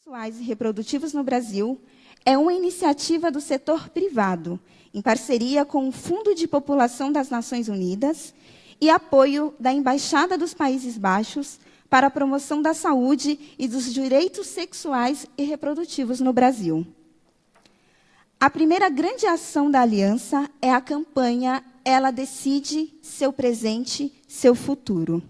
Sexuais e reprodutivos no Brasil é uma iniciativa do setor privado, em parceria com o Fundo de População das Nações Unidas e apoio da Embaixada dos Países Baixos para a promoção da saúde e dos direitos sexuais e reprodutivos no Brasil. A primeira grande ação da Aliança é a campanha Ela Decide Seu Presente, Seu Futuro,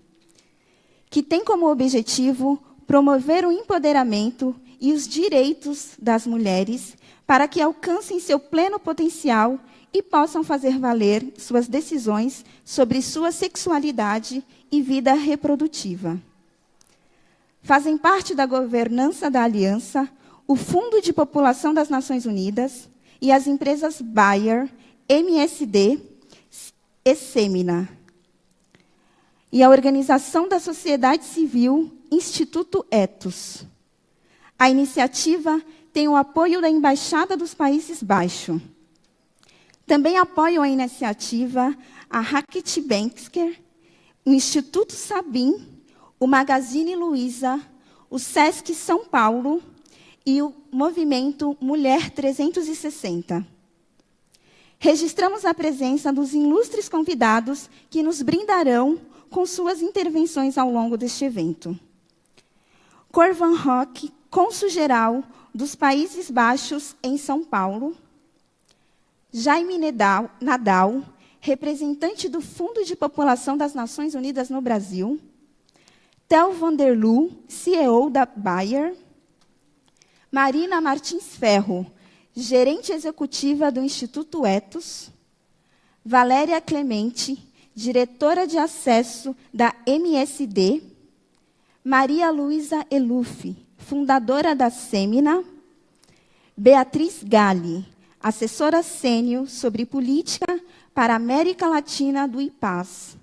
que tem como objetivo promover o empoderamento e os direitos das mulheres para que alcancem seu pleno potencial e possam fazer valer suas decisões sobre sua sexualidade e vida reprodutiva. Fazem parte da governança da Aliança o Fundo de População das Nações Unidas e as empresas Bayer, MSD e Semina, e a organização da sociedade civil Instituto Ethos. A iniciativa tem o apoio da Embaixada dos Países Baixos. Também apoiam a iniciativa a Raquel Bansker, o Instituto Sabin, o Magazine Luiza, o Sesc São Paulo e o Movimento Mulher 360. Registramos a presença dos ilustres convidados que nos brindarão com suas intervenções ao longo deste evento. Cor van Hock, cônsul-geral dos Países Baixos em São Paulo. Jaime Nadal, representante do Fundo de População das Nações Unidas no Brasil. Tel van der Loo, CEO da Bayer. Marina Martins Ferro, gerente executiva do Instituto Ethos. Valéria Clemente, diretora de acesso da MSD. Maria Luísa Eluf, fundadora da Semina. Beatriz Galli, assessora sênior sobre política para a América Latina do IPAS.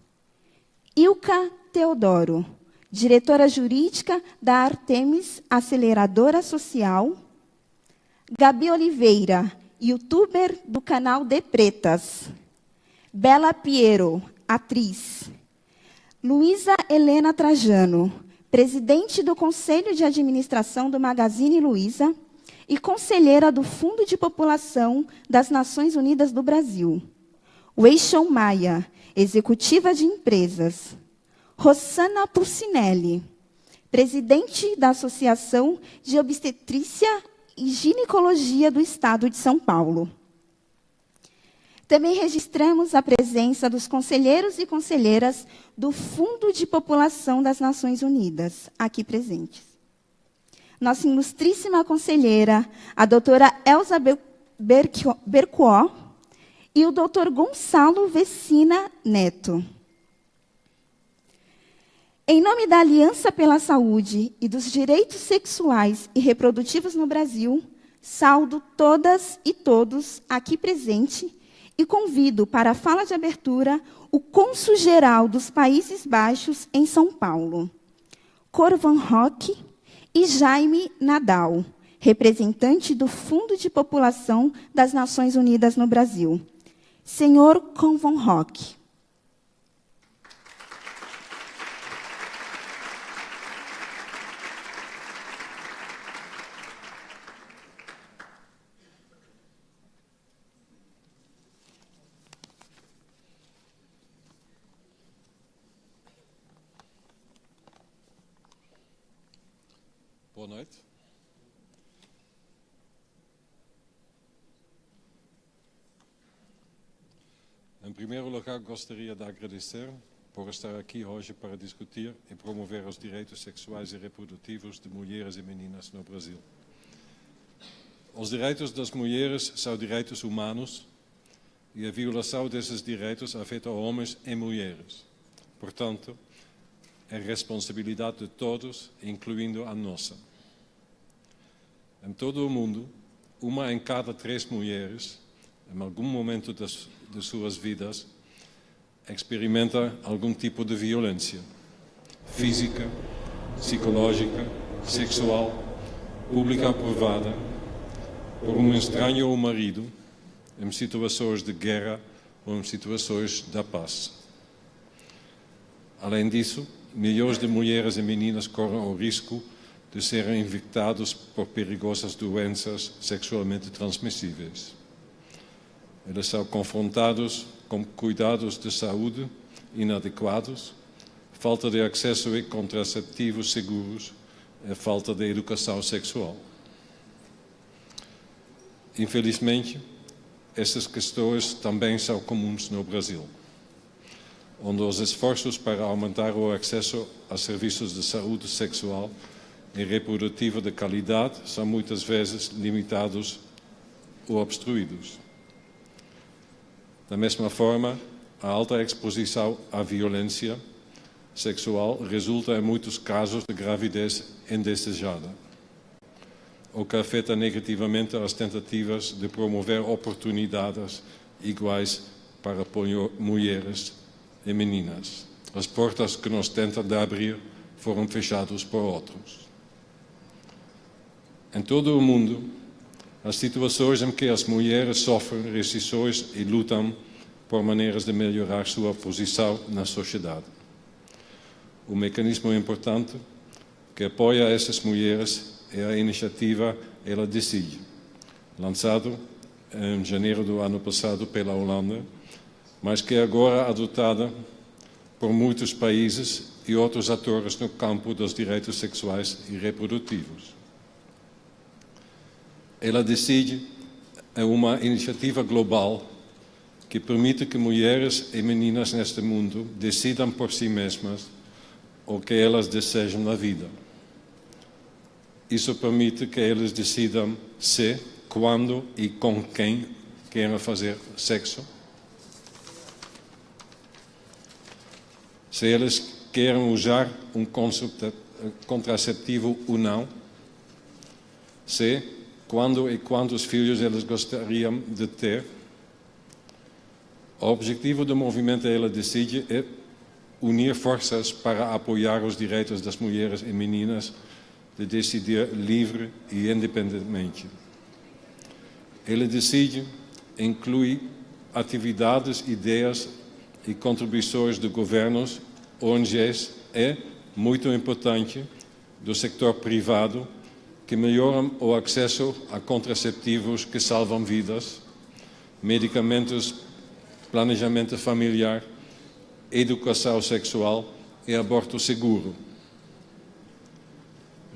Ilka Teodoro, diretora jurídica da Artemis Aceleradora Social. Gabi Oliveira, youtuber do canal De Pretas. Bela Piero, atriz. Luísa Helena Trajano, presidente do Conselho de Administração do Magazine Luiza e conselheira do Fundo de População das Nações Unidas do Brasil. Weishon Maia, executiva de empresas. Rossana Pulcinelli, presidente da Associação de Obstetrícia e Ginecologia do Estado de São Paulo. Também registramos a presença dos conselheiros e conselheiras do Fundo de População das Nações Unidas, aqui presentes. Nossa ilustríssima conselheira, a doutora Elza Bercuó, e o doutor Gonçalo Vecina Neto. Em nome da Aliança pela Saúde e dos Direitos Sexuais e Reprodutivos no Brasil, saúdo todas e todos aqui presentes e convido para a fala de abertura o cônsul-geral dos Países Baixos em São Paulo, Cor van Hock, e Jaime Nadal, representante do Fundo de População das Nações Unidas no Brasil. Senhor Cor van Hock. Boa noite. Em primeiro lugar, gostaria de agradecer por estar aqui hoje para discutir e promover os direitos sexuais e reprodutivos de mulheres e meninas no Brasil. Os direitos das mulheres são direitos humanos e a violação desses direitos afeta homens e mulheres. Portanto, é responsabilidade de todos, incluindo a nossa. Em todo o mundo, 1 em cada 3 mulheres, em algum momento de suas vidas, experimenta algum tipo de violência física, psicológica, sexual, pública ou privada, por um estranho ou marido, em situações de guerra ou em situações da paz. Além disso, milhões de mulheres e meninas correm o risco de serem infectados por perigosas doenças sexualmente transmissíveis. Eles são confrontados com cuidados de saúde inadequados, falta de acesso a contraceptivos seguros e falta de educação sexual. Infelizmente, essas questões também são comuns no Brasil, onde os esforços para aumentar o acesso a serviços de saúde sexual e reprodutiva de qualidade são muitas vezes limitados ou obstruídos. Da mesma forma, a alta exposição à violência sexual resulta em muitos casos de gravidez indesejada, o que afeta negativamente as tentativas de promover oportunidades iguais para mulheres e meninas. As portas que nós tentamos abrir foram fechadas por outros. Em todo o mundo, as situações em que as mulheres sofrem restrições e lutam por maneiras de melhorar sua posição na sociedade. O mecanismo importante que apoia essas mulheres é a iniciativa Ela Decide, lançado em janeiro do ano passado pela Holanda, mas que é agora adotada por muitos países e outros atores no campo dos direitos sexuais e reprodutivos. Ela Decide é uma iniciativa global que permite que mulheres e meninas neste mundo decidam por si mesmas o que elas desejam na vida. Isso permite que eles decidam se, quando e com quem querem fazer sexo. Se eles querem usar um contraceptivo ou não. Se, quando e quantos filhos eles gostariam de ter. O objetivo do movimento Ela Decide é unir forças para apoiar os direitos das mulheres e meninas de decidir livre e independentemente. Ela Decide inclui atividades, ideias e contribuições de governos, ONGs e, muito importante, do setor privado, que melhoram o acesso a contraceptivos que salvam vidas, medicamentos, planejamento familiar, educação sexual e aborto seguro.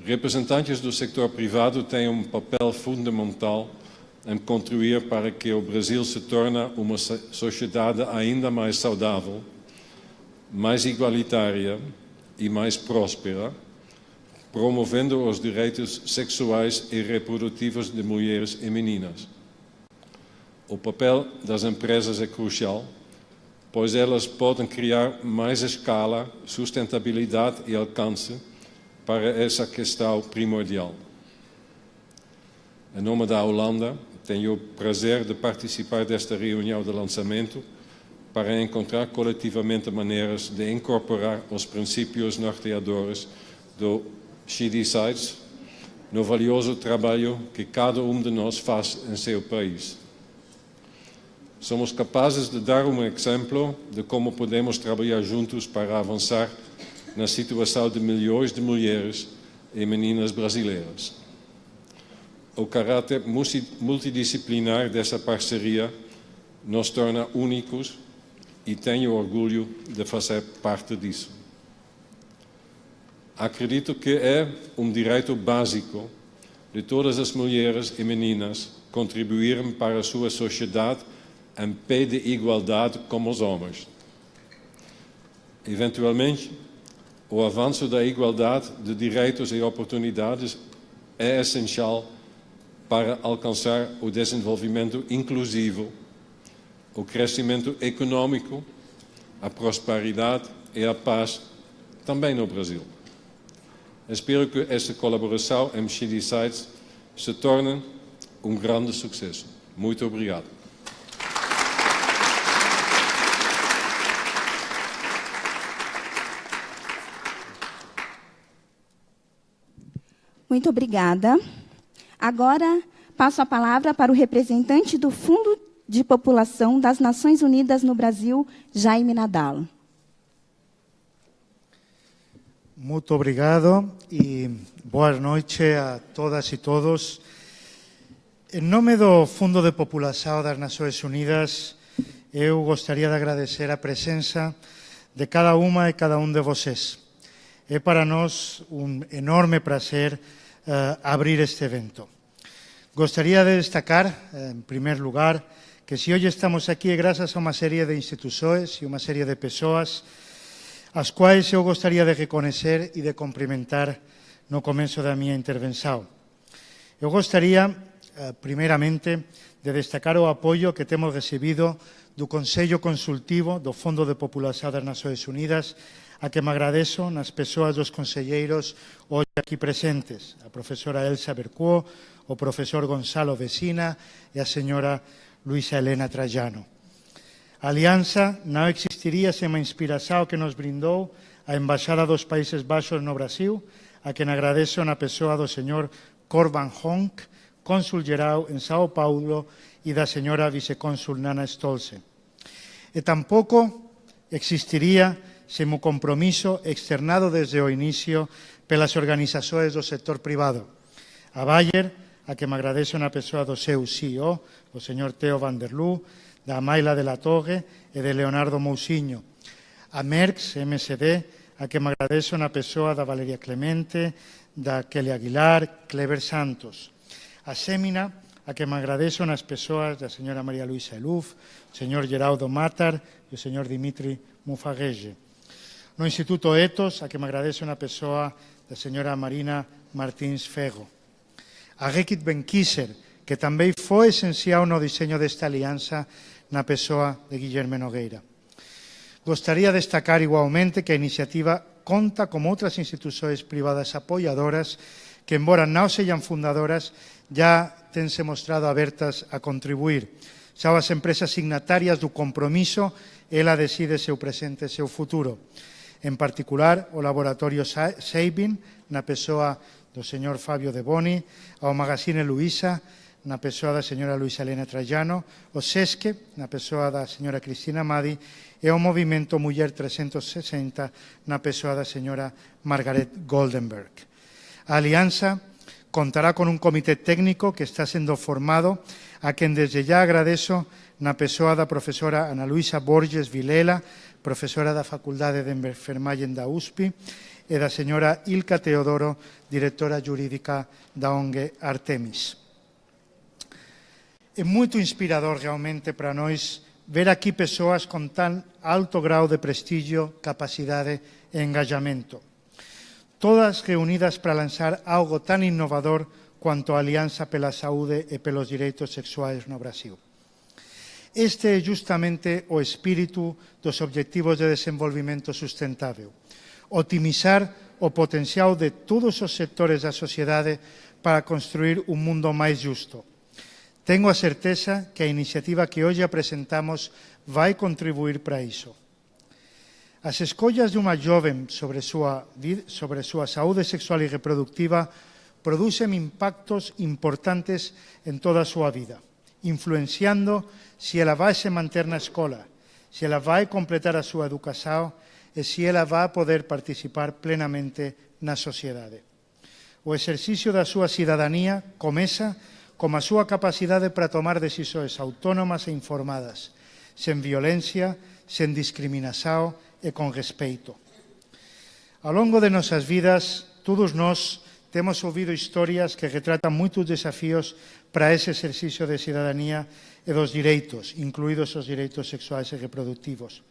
Representantes do setor privado têm um papel fundamental em contribuir para que o Brasil se torne uma sociedade ainda mais saudável, mais igualitária e mais próspera, promovendo os direitos sexuais e reprodutivos de mulheres e meninas. O papel das empresas é crucial, pois elas podem criar mais escala, sustentabilidade e alcance para essa questão primordial. Em nome da Holanda, tenho o prazer de participar desta reunião de lançamento para encontrar coletivamente maneiras de incorporar os princípios norteadores do She Decides no valioso trabalho que cada de nós faz em seu país. Somos capazes de dar um exemplo de como podemos trabalhar juntos para avançar na situação de milhões de mulheres e meninas brasileiras. O caráter multidisciplinar dessa parceria nos torna únicos e tenho orgulho de fazer parte disso. Acredito que é um direito básico de todas as mulheres e meninas contribuírem para a sua sociedade em pé de igualdade como os homens. Eventualmente, o avanço da igualdade de direitos e oportunidades é essencial para alcançar o desenvolvimento inclusivo, o crescimento econômico, a prosperidade e a paz também no Brasil. Espero que esta colaboração em She Decides se torne um grande sucesso. Muito obrigado. Muito obrigada. Agora, passo a palavra para o representante do Fundo de População das Nações Unidas no Brasil, Jaime Nadal. Muito obrigado e boa noite a todas e todos. En nome do Fundo de População das Nações Unidas, eu gostaria de agradecer a presença de cada uma e cada de vocês. É para nós un enorme prazer abrir este evento. Gostaria de destacar, en primer lugar, que se hoje estamos aquí é grazas a unha serie de institucións e unha serie de persoas as quais eu gostaria de reconocer e de cumprimentar no começo da minha intervenção. Eu gostaria, primeiramente, de destacar o apoio que temos recebido do Consello Consultivo do Fundo de População das Nações Unidas, a que me agradeço nas persoas dos conselleiros hoje aqui presentes, a profesora Elsa Bercuo, o profesor Gonzalo Vecina e a señora Luisa Helena Trajano. A alianza non existiría sen a inspiración que nos brindou a Embaixada dos Países Baixos no Brasil, a quen agradezo na persoa do señor Corban Honk, cónsul geral en Sao Paulo, e da señora vicecónsul Nana Stolze. E tampouco existiría sen o compromiso externado desde o inicio pelas organizações do sector privado. A Bayer, a que me agradezo na persoa do seu CEO, o señor Theo van der Loo, da Maila de la Torre e de Leonardo Mousiño. A Merckx MSD, a que me agradezo na persoa da Valeria Clemente, da Kelly Aguilar, Clever Santos. A Semina, a que me agradezo nas persoas da señora María Luisa Eluf, o señor Geraldo Matar e o señor Dimitri Mufagege. No Instituto Etos, a que me agradezo na persoa da señora Marina Martins Fego. A Rekit Benkiser, que tamén foi esencial no diseño desta alianza na persoa de Guillermo Nogueira. Gostaría destacar igualmente que a iniciativa conta con outras institucións privadas apoiadoras que, embora non sexan fundadoras, já tense mostrado abertas a contribuir. Xa as empresas signatarias do compromiso, ela decide seu presente e seu futuro. En particular, o laboratorio Sabin, na persoa do señor Fabio De Boni, ao Magazine Luisa, na persoa da señora Luisa Helena Trajano, o SESC, na persoa da señora Cristina Madi, e o Movimento Muller 360, na persoa da señora Margaret Goldenberg. A alianza contará con un comité técnico que está sendo formado, a quen desde ya agradezo na persoa da profesora Ana Luisa Borges Vilela, profesora da Facultade de Enfermagem da USP, e da señora Ilka Teodoro, directora jurídica da ONG Artemis. É moito inspirador realmente para nós ver aquí persoas con tan alto grau de prestigio, capacidade e engajamento. Todas reunidas para lanzar algo tan innovador cuanto a Alianza pela Saúde e pelos Direitos Sexuais no Brasil. Este é justamente o espírito dos Objetivos de Desenvolvimento Sustentável. Otimizar o potencial de todos os sectores da sociedade para construir un mundo máis justo. Tengo a certeza que a iniciativa que hoxe apresentamos vai contribuir para iso. As escollas de unha joven sobre súa saúde sexual e reproductiva producen impactos importantes en toda a súa vida, influenciando se ela vai se manter na escola, se ela vai completar a súa educación e se ela vai poder participar plenamente na sociedade. O exercicio da súa cidadanía comeza como a súa capacidade para tomar decisões autónomas e informadas, sen violencia, sen discriminación e con respeito. Ao longo de nosas vidas, todos nós temos ouvido historias que retratan moitos desafíos para ese exercicio de cidadanía e dos direitos, incluídos os direitos sexuais e reproductivos.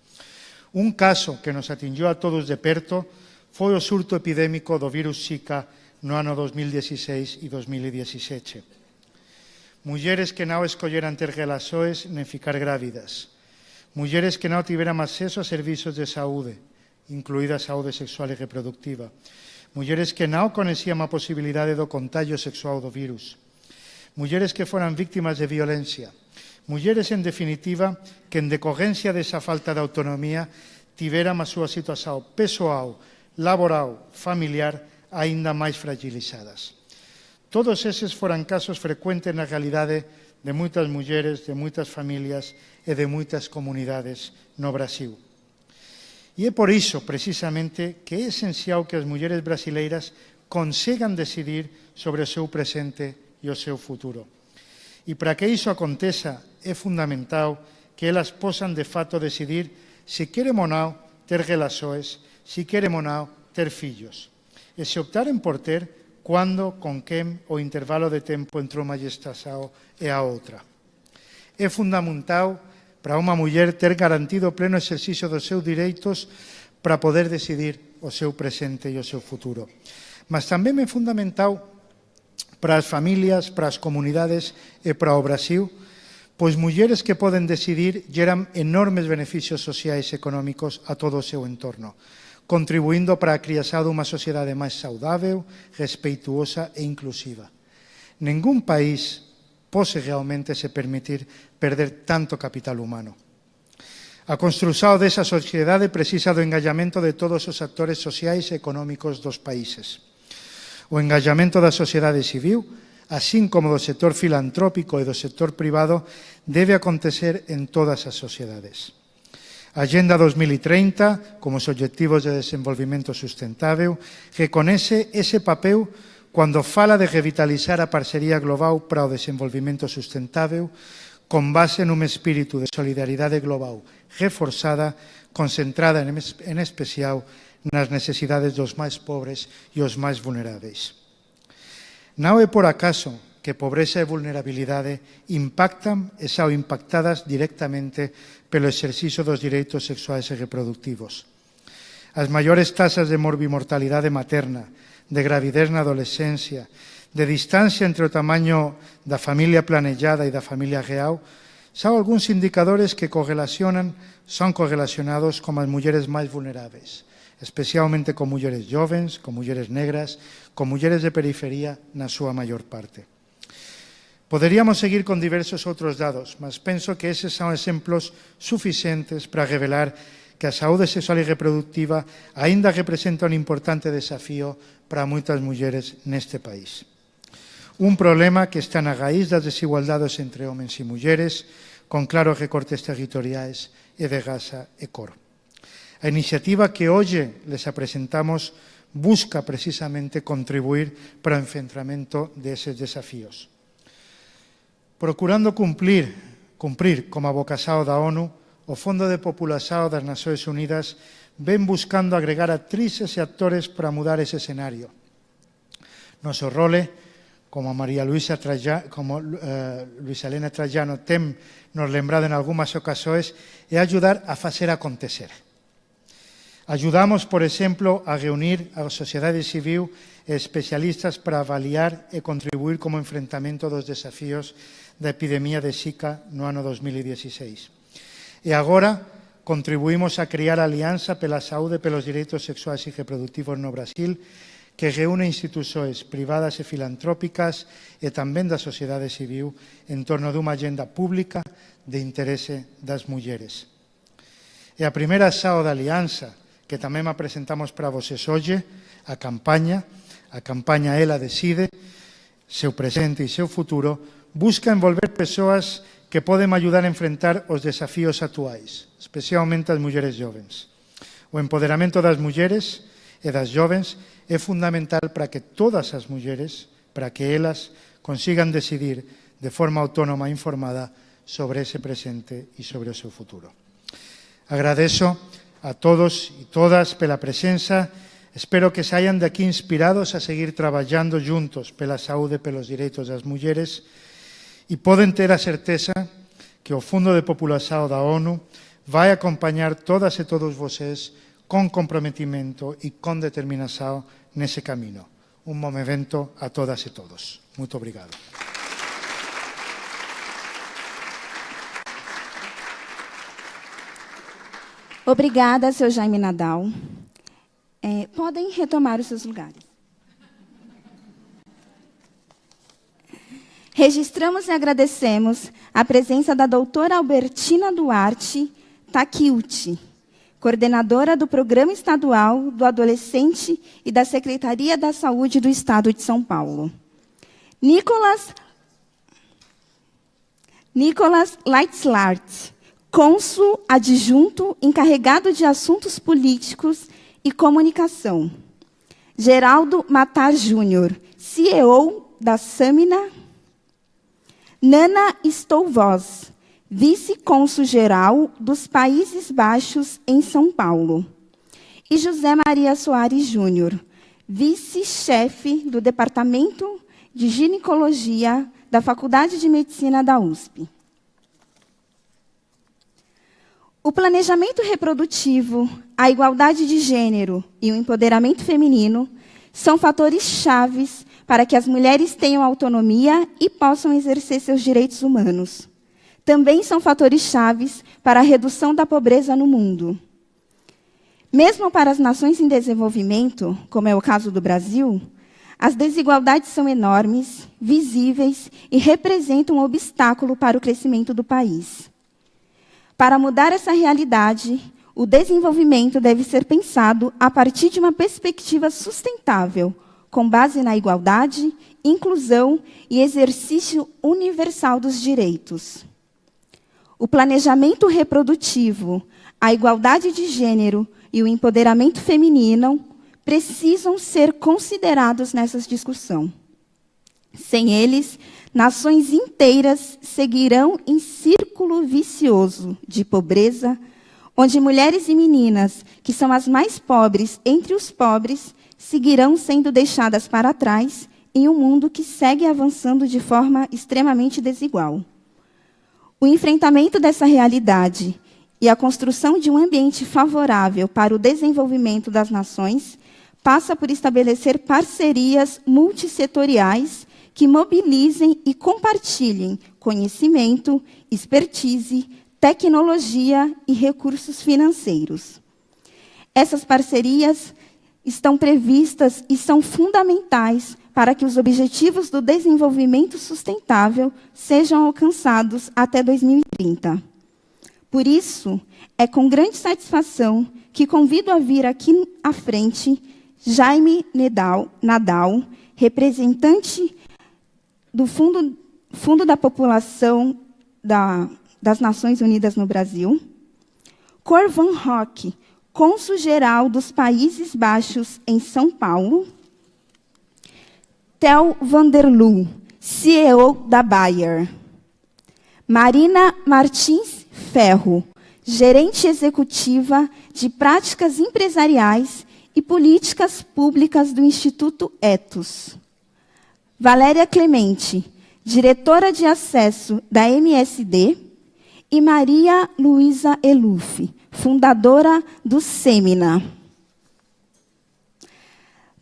Un caso que nos atingiu a todos de perto foi o surto epidémico do virus Zika no ano 2016 e 2017. Mulleres que non escolleran ter relações nen ficar grávidas. Mulleres que non tiveran acceso a servizos de saúde, incluída a saúde sexual e reproductiva. Mulleres que non coñecían a posibilidade do contagio sexual do virus. Mulleres que foran víctimas de violencia. Mulleres, en definitiva, que en decorrencia desa falta de autonomía tiveran a súa situación persoal, laboral, familiar aínda máis fragilizadas. Todos eses foran casos frecuentes na realidade de moitas mulleres, de moitas familias e de moitas comunidades no Brasil. E é por iso, precisamente, que é esencial que as mulleres brasileiras consigan decidir sobre o seu presente e o seu futuro. E para que iso aconteça, é fundamental que elas posan de fato decidir se queren ou non ter relações, se queren ou non ter fillos. E se optaren por ter, cando, con quen, o intervalo de tempo entre unha gestación e a outra. É fundamental para unha muller ter garantido o pleno exercicio dos seus direitos para poder decidir o seu presente e o seu futuro. Mas tamén é fundamental para as familias, para as comunidades e para o Brasil, pois mulleres que poden decidir geran enormes beneficios sociais e económicos a todo o seu entorno, contribuindo para a criação dunha sociedade máis saudável, respeituosa e inclusiva. Ningún país pode realmente se permitir perder tanto capital humano. A construción desa sociedade precisa do engallamento de todos os actores sociais e económicos dos países. O engallamento da sociedade civil, así como do sector filantrópico e do sector privado, debe acontecer en todas as sociedades. A Agenda 2030, como os Objetivos de Desenvolvimento Sustentável, reconoce ese papel cando fala de revitalizar a parcería global para o desenvolvimento sustentável con base nun espírito de solidaridade global reforzada, concentrada en especial nas necesidades dos máis pobres e os máis vulneráveis. Non é por acaso que pobreza e vulnerabilidade impactan e son impactadas directamente pelo exercicio dos direitos sexuais e reproductivos. As maiores tasas de morbimortalidade materna, de gravidez na adolescencia, de distancia entre o tamaño da familia planellada e da familia real, son algúns indicadores que son correlacionados con as mulleres máis vulneráveis, especialmente con mulleres jovens, con mulleres negras, con mulleres de periferia na súa maior parte. Poderíamos seguir con diversos outros dados, mas penso que eses son exemplos suficientes para revelar que a saúde sexual e reproductiva aínda representa un importante desafío para moitas mulleres neste país. Un problema que está na raíz das desigualdades entre homens e mulleres, con claros recortes territoriais e de raza e cor. A iniciativa que hoxe les apresentamos busca precisamente contribuir para o enfrentamento deses desafíos. Procurando cumprir como abocasao da ONU, o Fondo de População das Nações Unidas ven buscando agregar actrices e actores para mudar ese escenario. Noso role, como Luisa Helena Trajano ten nos lembrado en algunhas ocasións, é ayudar a facer acontecer. Ayudamos, por exemplo, a reunir a sociedade civil e especialistas para avaliar e contribuir como enfrentamento dos desafíos da epidemia de Zika no ano 2016. E agora contribuímos a crear a Alianza pela Saúde e pelos Direitos Sexuais e Reproductivos no Brasil, que reúne institucións privadas e filantrópicas e tamén da sociedade civil en torno dunha agenda pública de interese das mulleres. E a primeira SAO da Alianza, que tamén a presentamos para voces hoxe, a campaña Ela Decide, seu presente e seu futuro, busca envolver persoas que poden ayudar a enfrentar os desafíos actuais, especialmente as mulleres jovens. O empoderamento das mulleres e das jovens é fundamental para que todas as mulleres, para que elas consigan decidir de forma autónoma e informada sobre ese presente e sobre o seu futuro. Agradezo a todos e todas pela presenza. Espero que saian de aquí inspirados a seguir traballando juntos pela saúde e pelos direitos das mulleres e poden ter a certeza que o Fondo de População da ONU vai acompañar todas e todos vocês con comprometimento e con determinación nese camino. Un bom evento a todas e todos. Muito obrigado. Obrigada, Sr. Jaime Nadal. Podem retomar os seus lugares. Registramos e agradecemos a presença da doutora Albertina Duarte Taquiuti, coordenadora do Programa Estadual do Adolescente e da Secretaria da Saúde do Estado de São Paulo. Nicolas Leitzlart, cônsul adjunto encarregado de assuntos políticos e comunicação. Geraldo Matar Júnior, CEO da Samina. Nana Stolvoz, vice-cônsul-geral dos Países Baixos em São Paulo. E José Maria Soares Júnior, vice-chefe do Departamento de Ginecologia da Faculdade de Medicina da USP. O planejamento reprodutivo, a igualdade de gênero e o empoderamento feminino são fatores chaves para que as mulheres tenham autonomia e possam exercer seus direitos humanos. Também são fatores chaves para a redução da pobreza no mundo. Mesmo para as nações em desenvolvimento, como é o caso do Brasil, as desigualdades são enormes, visíveis e representam um obstáculo para o crescimento do país. Para mudar essa realidade, o desenvolvimento deve ser pensado a partir de uma perspectiva sustentável, com base na igualdade, inclusão e exercício universal dos direitos. O planejamento reprodutivo, a igualdade de gênero e o empoderamento feminino precisam ser considerados nessa discussão. Sem eles, nações inteiras seguirão em círculo vicioso de pobreza, onde mulheres e meninas, que são as mais pobres entre os pobres, seguirão sendo deixadas para trás em um mundo que segue avançando de forma extremamente desigual. O enfrentamento dessa realidade e a construção de um ambiente favorável para o desenvolvimento das nações passa por estabelecer parcerias multissetoriais que mobilizem e compartilhem conhecimento, expertise, tecnologia e recursos financeiros. Essas parcerias estão previstas e são fundamentais para que os objetivos do desenvolvimento sustentável sejam alcançados até 2030. Por isso, é com grande satisfação que convido a vir aqui à frente Jaime Nadal, representante do Fundo da População das Nações Unidas no Brasil, Cor Van Hock, cônsul-geral dos Países Baixos em São Paulo, Tel Vanderloo, CEO da Bayer, Marina Martins Ferro, gerente executiva de práticas empresariais e políticas públicas do Instituto Ethos, Valéria Clemente, diretora de acesso da MSD, e Maria Luísa Eluf, fundadora do Semina.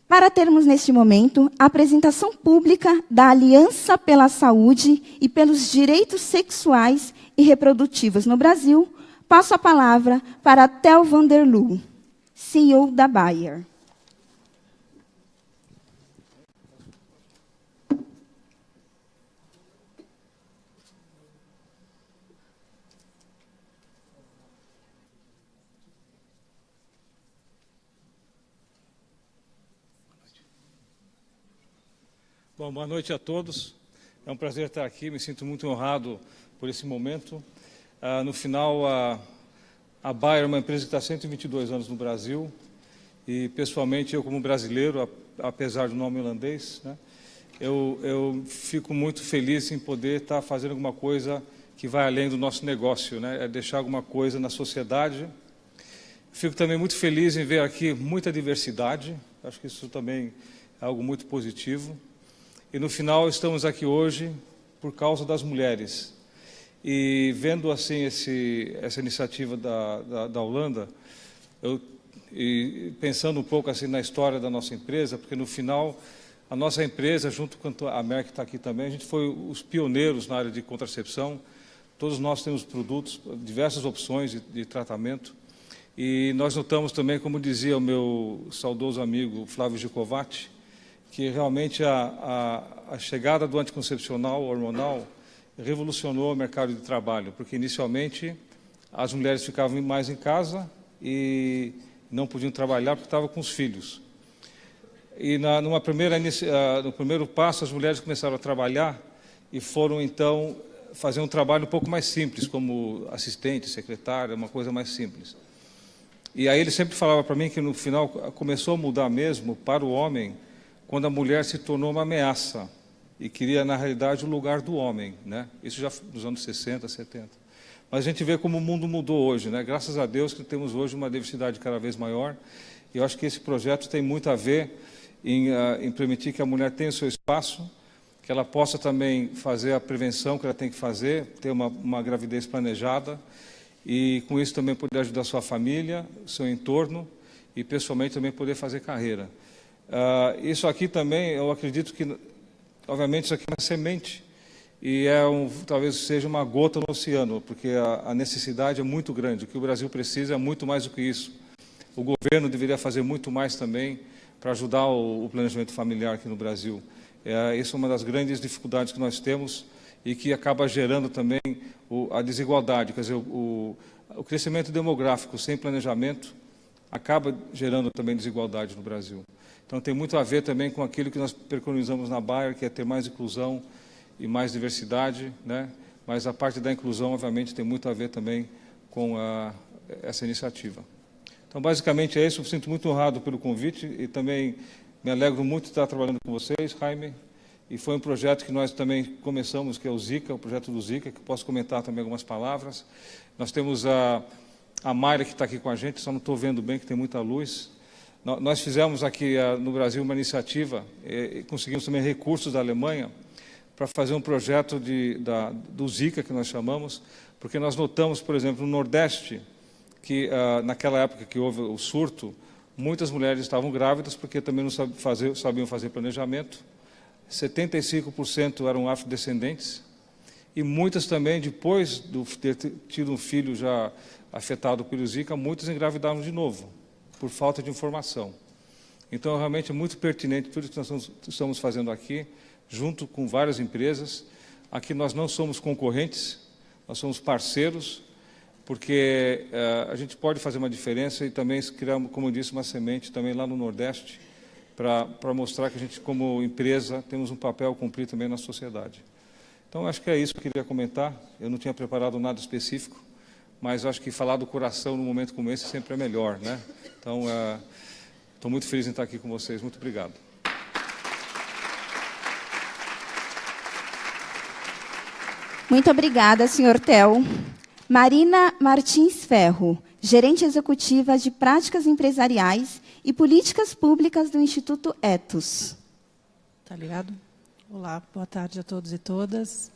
Para termos neste momento a apresentação pública da Aliança pela Saúde e pelos Direitos Sexuais e Reprodutivos no Brasil, passo a palavra para Tel Vanderloo, CEO da Bayer. Bom, boa noite a todos. É um prazer estar aqui, me sinto muito honrado por esse momento. No final, a Bayer é uma empresa que está há 122 anos no Brasil e, pessoalmente, eu como brasileiro, apesar do nome holandês, né, eu fico muito feliz em poder estar fazendo alguma coisa que vai além do nosso negócio, né, é deixar alguma coisa na sociedade. Fico também muito feliz em ver aqui muita diversidade, acho que isso também é algo muito positivo. E, no final, estamos aqui hoje por causa das mulheres. E, vendo assim essa iniciativa da Holanda, e pensando um pouco assim na história da nossa empresa, porque, no final, a nossa empresa, junto com a Merck, que está aqui também, a gente foi os pioneiros na área de contracepção. Todos nós temos produtos, diversas opções de tratamento. E nós notamos também, como dizia o meu saudoso amigo Flávio Gicovati, que realmente a chegada do anticoncepcional hormonal revolucionou o mercado de trabalho, porque inicialmente as mulheres ficavam mais em casa e não podiam trabalhar porque estavam com os filhos. E no primeiro passo as mulheres começaram a trabalhar e foram então fazer um trabalho um pouco mais simples, como assistente, secretária, uma coisa mais simples. E aí ele sempre falava para mim que no final começou a mudar mesmo para o homem quando a mulher se tornou uma ameaça e queria, na realidade, o lugar do homem, né? Isso já nos anos 60, 70. Mas a gente vê como o mundo mudou hoje, né? Graças a Deus que temos hoje uma diversidade cada vez maior. E eu acho que esse projeto tem muito a ver em permitir que a mulher tenha o seu espaço, que ela possa também fazer a prevenção que ela tem que fazer, ter uma gravidez planejada, e com isso também poder ajudar a sua família, seu entorno, e pessoalmente também poder fazer carreira. Isso aqui também, eu acredito que, obviamente, isso aqui é uma semente, e talvez seja uma gota no oceano, porque a necessidade é muito grande. O que o Brasil precisa é muito mais do que isso. O governo deveria fazer muito mais também para ajudar o planejamento familiar aqui no Brasil. Essa é uma das grandes dificuldades que nós temos e que acaba gerando também a desigualdade. Quer dizer, o crescimento demográfico sem planejamento acaba gerando também desigualdade no Brasil. Então, tem muito a ver também com aquilo que nós preconizamos na Bayer, que é ter mais inclusão e mais diversidade, né? Mas a parte da inclusão, obviamente, tem muito a ver também com essa iniciativa. Então, basicamente é isso. Eu me sinto muito honrado pelo convite e também me alegro muito de estar trabalhando com vocês, Jaime. E foi um projeto que nós também começamos, que é o Zika, o projeto do Zika, que posso comentar também algumas palavras. Nós temos a Mayra, que está aqui com a gente, só não estou vendo bem, que tem muita luz. Nós fizemos aqui no Brasil uma iniciativa, e conseguimos também recursos da Alemanha, para fazer um projeto do Zika, que nós chamamos, porque nós notamos, por exemplo, no Nordeste, que naquela época que houve o surto, muitas mulheres estavam grávidas porque também não sabiam fazer planejamento. 75% eram afrodescendentes e muitas também, depois de ter tido um filho já afetado pelo Zika, muitas engravidaram de novo, por falta de informação. Então, realmente é muito pertinente tudo que nós estamos fazendo aqui, junto com várias empresas. Aqui nós não somos concorrentes, nós somos parceiros, porque a gente pode fazer uma diferença e também criar, como eu disse, uma semente também lá no Nordeste, para mostrar que a gente, como empresa, temos um papel a cumprir também na sociedade. Então, acho que é isso que eu queria comentar. Eu não tinha preparado nada específico, mas acho que falar do coração num momento como esse sempre é melhor, né? Então, estou muito feliz em estar aqui com vocês. Muito obrigado. Muito obrigada, senhor Theo. Marina Martins Ferro, gerente executiva de práticas empresariais e políticas públicas do Instituto Ethos. Tá ligado? Olá, boa tarde a todos e todas.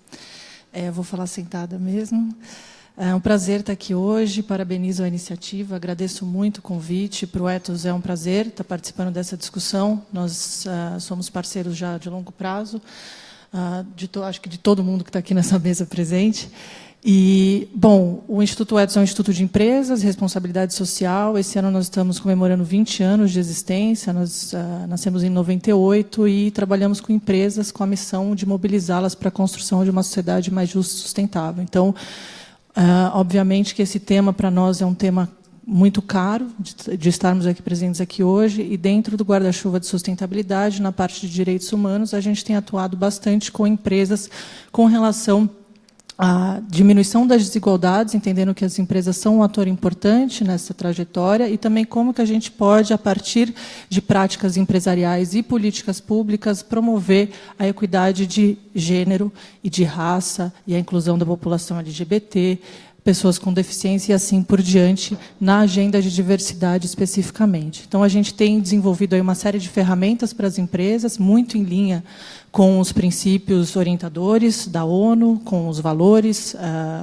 Eu vou falar sentada mesmo. É um prazer estar aqui hoje, parabenizo a iniciativa, agradeço muito o convite. Para o Ethos é um prazer estar participando dessa discussão. Nós somos parceiros já de longo prazo, acho que de todo mundo que está aqui nessa mesa presente. E, bom, o Instituto Ethos é um instituto de empresas, responsabilidade social. Esse ano nós estamos comemorando 20 anos de existência. Nós nascemos em 98 e trabalhamos com empresas com a missão de mobilizá-las para a construção de uma sociedade mais justa e sustentável. Então, obviamente que esse tema para nós é um tema muito caro de estarmos aqui presentes aqui hoje, e dentro do guarda-chuva de sustentabilidade, na parte de direitos humanos, a gente tem atuado bastante com empresas com relação a diminuição das desigualdades, entendendo que as empresas são um ator importante nessa trajetória, e também como que a gente pode, a partir de práticas empresariais e políticas públicas, promover a equidade de gênero e de raça e a inclusão da população LGBT, pessoas com deficiência e assim por diante, na agenda de diversidade especificamente. Então, a gente tem desenvolvido aí uma série de ferramentas para as empresas, muito em linha com os princípios orientadores da ONU, com os valores,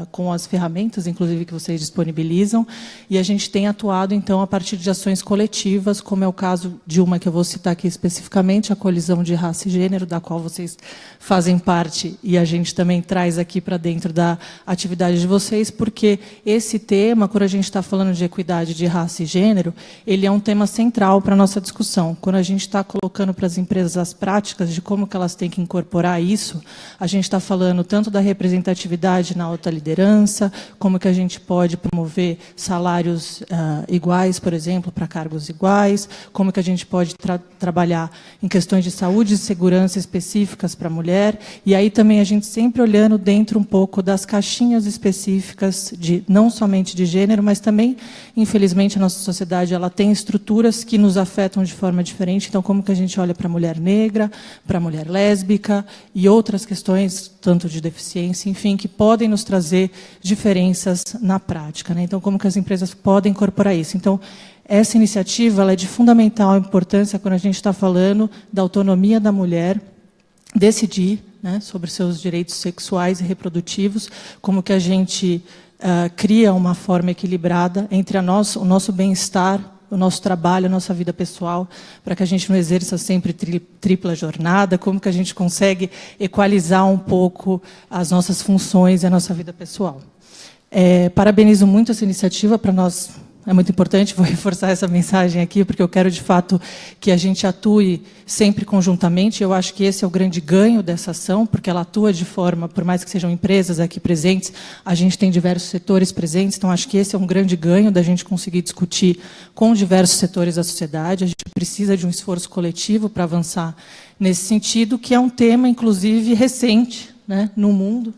com as ferramentas, inclusive, que vocês disponibilizam, e a gente tem atuado, então, a partir de ações coletivas, como é o caso de uma que eu vou citar aqui especificamente, a Colisão de Raça e Gênero, da qual vocês fazem parte, e a gente também traz aqui para dentro da atividade de vocês, porque esse tema, quando a gente está falando de equidade de raça e gênero, ele é um tema central para a nossa discussão. Quando a gente está colocando para as empresas as práticas de como que elas têm que incorporar isso. A gente está falando tanto da representatividade na alta liderança, como que a gente pode promover salários iguais, por exemplo, para cargos iguais, como que a gente pode trabalhar em questões de saúde e segurança específicas para a mulher, e aí também a gente sempre olhando dentro um pouco das caixinhas específicas, não somente de gênero, mas também, infelizmente, a nossa sociedade ela tem estruturas que nos afetam de forma diferente. Então, como que a gente olha para a mulher negra, para a mulher lésbica e outras questões, tanto de deficiência, enfim, que podem nos trazer diferenças na prática, né? Então, como que as empresas podem incorporar isso? Então, essa iniciativa ela é de fundamental importância quando a gente está falando da autonomia da mulher decidir, né, sobre seus direitos sexuais e reprodutivos, como que a gente cria uma forma equilibrada entre o nosso bem-estar, o nosso trabalho, a nossa vida pessoal, para que a gente não exerça sempre tripla jornada, como que a gente consegue equalizar um pouco as nossas funções e a nossa vida pessoal. Parabenizo muito essa iniciativa, para nós é muito importante, vou reforçar essa mensagem aqui, porque eu quero, de fato, que a gente atue sempre conjuntamente. Eu acho que esse é o grande ganho dessa ação, porque ela atua de forma, por mais que sejam empresas aqui presentes, a gente tem diversos setores presentes, então acho que esse é um grande ganho da gente conseguir discutir com diversos setores da sociedade. A gente precisa de um esforço coletivo para avançar nesse sentido, que é um tema, inclusive, recente, né, no mundo.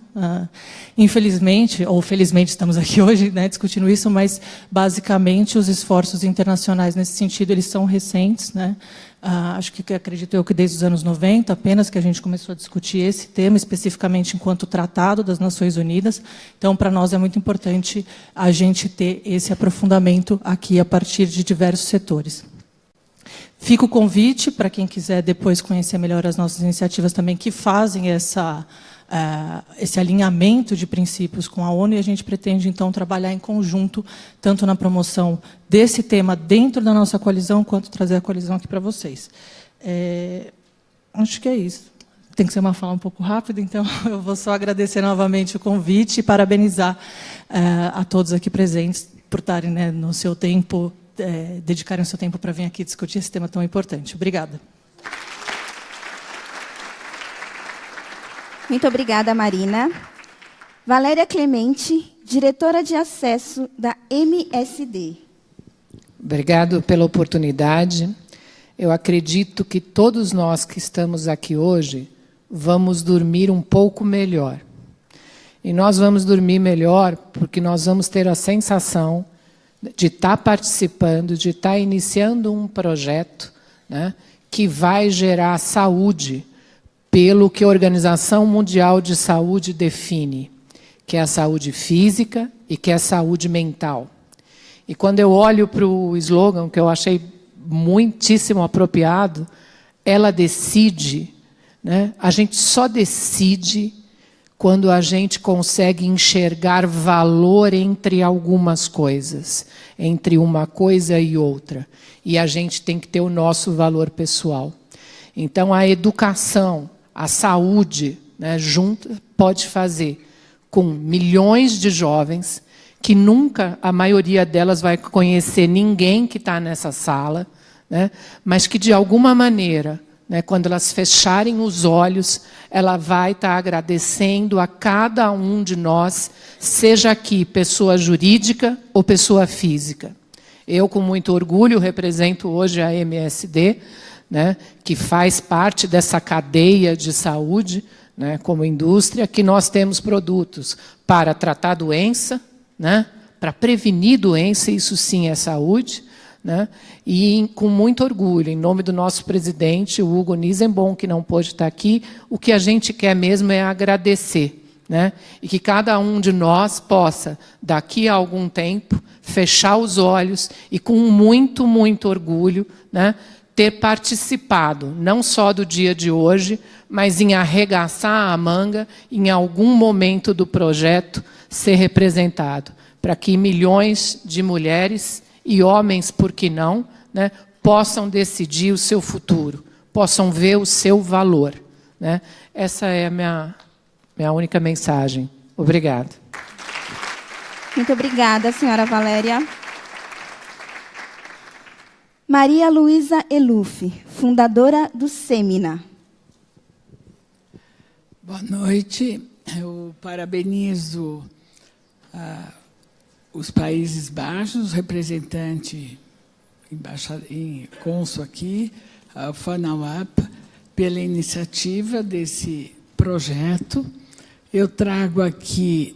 Infelizmente, ou felizmente estamos aqui hoje, né, discutindo isso, mas basicamente os esforços internacionais nesse sentido eles são recentes, né? Acho que acredito eu que desde os anos 90 apenas que a gente começou a discutir esse tema especificamente enquanto Tratado das Nações Unidas. Então, para nós é muito importante a gente ter esse aprofundamento aqui a partir de diversos setores. Fica o convite para quem quiser depois conhecer melhor as nossas iniciativas também que fazem esse alinhamento de princípios com a ONU, e a gente pretende, então, trabalhar em conjunto, tanto na promoção desse tema dentro da nossa coalizão, quanto trazer a coalizão aqui para vocês. Acho que é isso. Tem que ser uma fala um pouco rápida, então eu vou só agradecer novamente o convite e parabenizar a todos aqui presentes por estarem, né, no seu tempo, dedicarem o seu tempo para vir aqui discutir esse tema tão importante. Obrigada. Muito obrigada, Marina. Valéria Clemente, diretora de acesso da MSD. Obrigado pela oportunidade. Eu acredito que todos nós que estamos aqui hoje vamos dormir um pouco melhor. E nós vamos dormir melhor porque nós vamos ter a sensação de estar participando, de estar iniciando um projeto, né, que vai gerar saúde, pelo que a Organização Mundial de Saúde define, que é a saúde física e que é a saúde mental. E quando eu olho para o slogan, que eu achei muitíssimo apropriado, ela decide, né? A gente só decide quando a gente consegue enxergar valor entre algumas coisas, entre uma coisa e outra. E a gente tem que ter o nosso valor pessoal. Então, a educação, a saúde, né, junto, pode fazer com milhões de jovens que nunca, a maioria delas, vai conhecer ninguém que está nessa sala, né, mas que, de alguma maneira, né, quando elas fecharem os olhos, ela vai estar agradecendo a cada um de nós, seja aqui pessoa jurídica ou pessoa física. Eu, com muito orgulho, represento hoje a MSD, né, que faz parte dessa cadeia de saúde, né, como indústria, que nós temos produtos para tratar doença, né, para prevenir doença, isso sim é saúde, né, e com muito orgulho, em nome do nosso presidente, o Hugo Nisenbaum, que não pôde estar aqui, o que a gente quer mesmo é agradecer, né, e que cada um de nós possa, daqui a algum tempo, fechar os olhos e, com muito, muito orgulho, né, ter participado, não só do dia de hoje, mas em arregaçar a manga, em algum momento do projeto, ser representado, para que milhões de mulheres e homens, por que não, né, possam decidir o seu futuro, possam ver o seu valor, né? Essa é a minha única mensagem. Obrigada. Muito obrigada, senhora Valéria. Maria Luísa Eluf, fundadora do Semina. Boa noite. Eu parabenizo os Países Baixos, representante cônsul aqui, a FANAWAP, pela iniciativa desse projeto. Eu trago aqui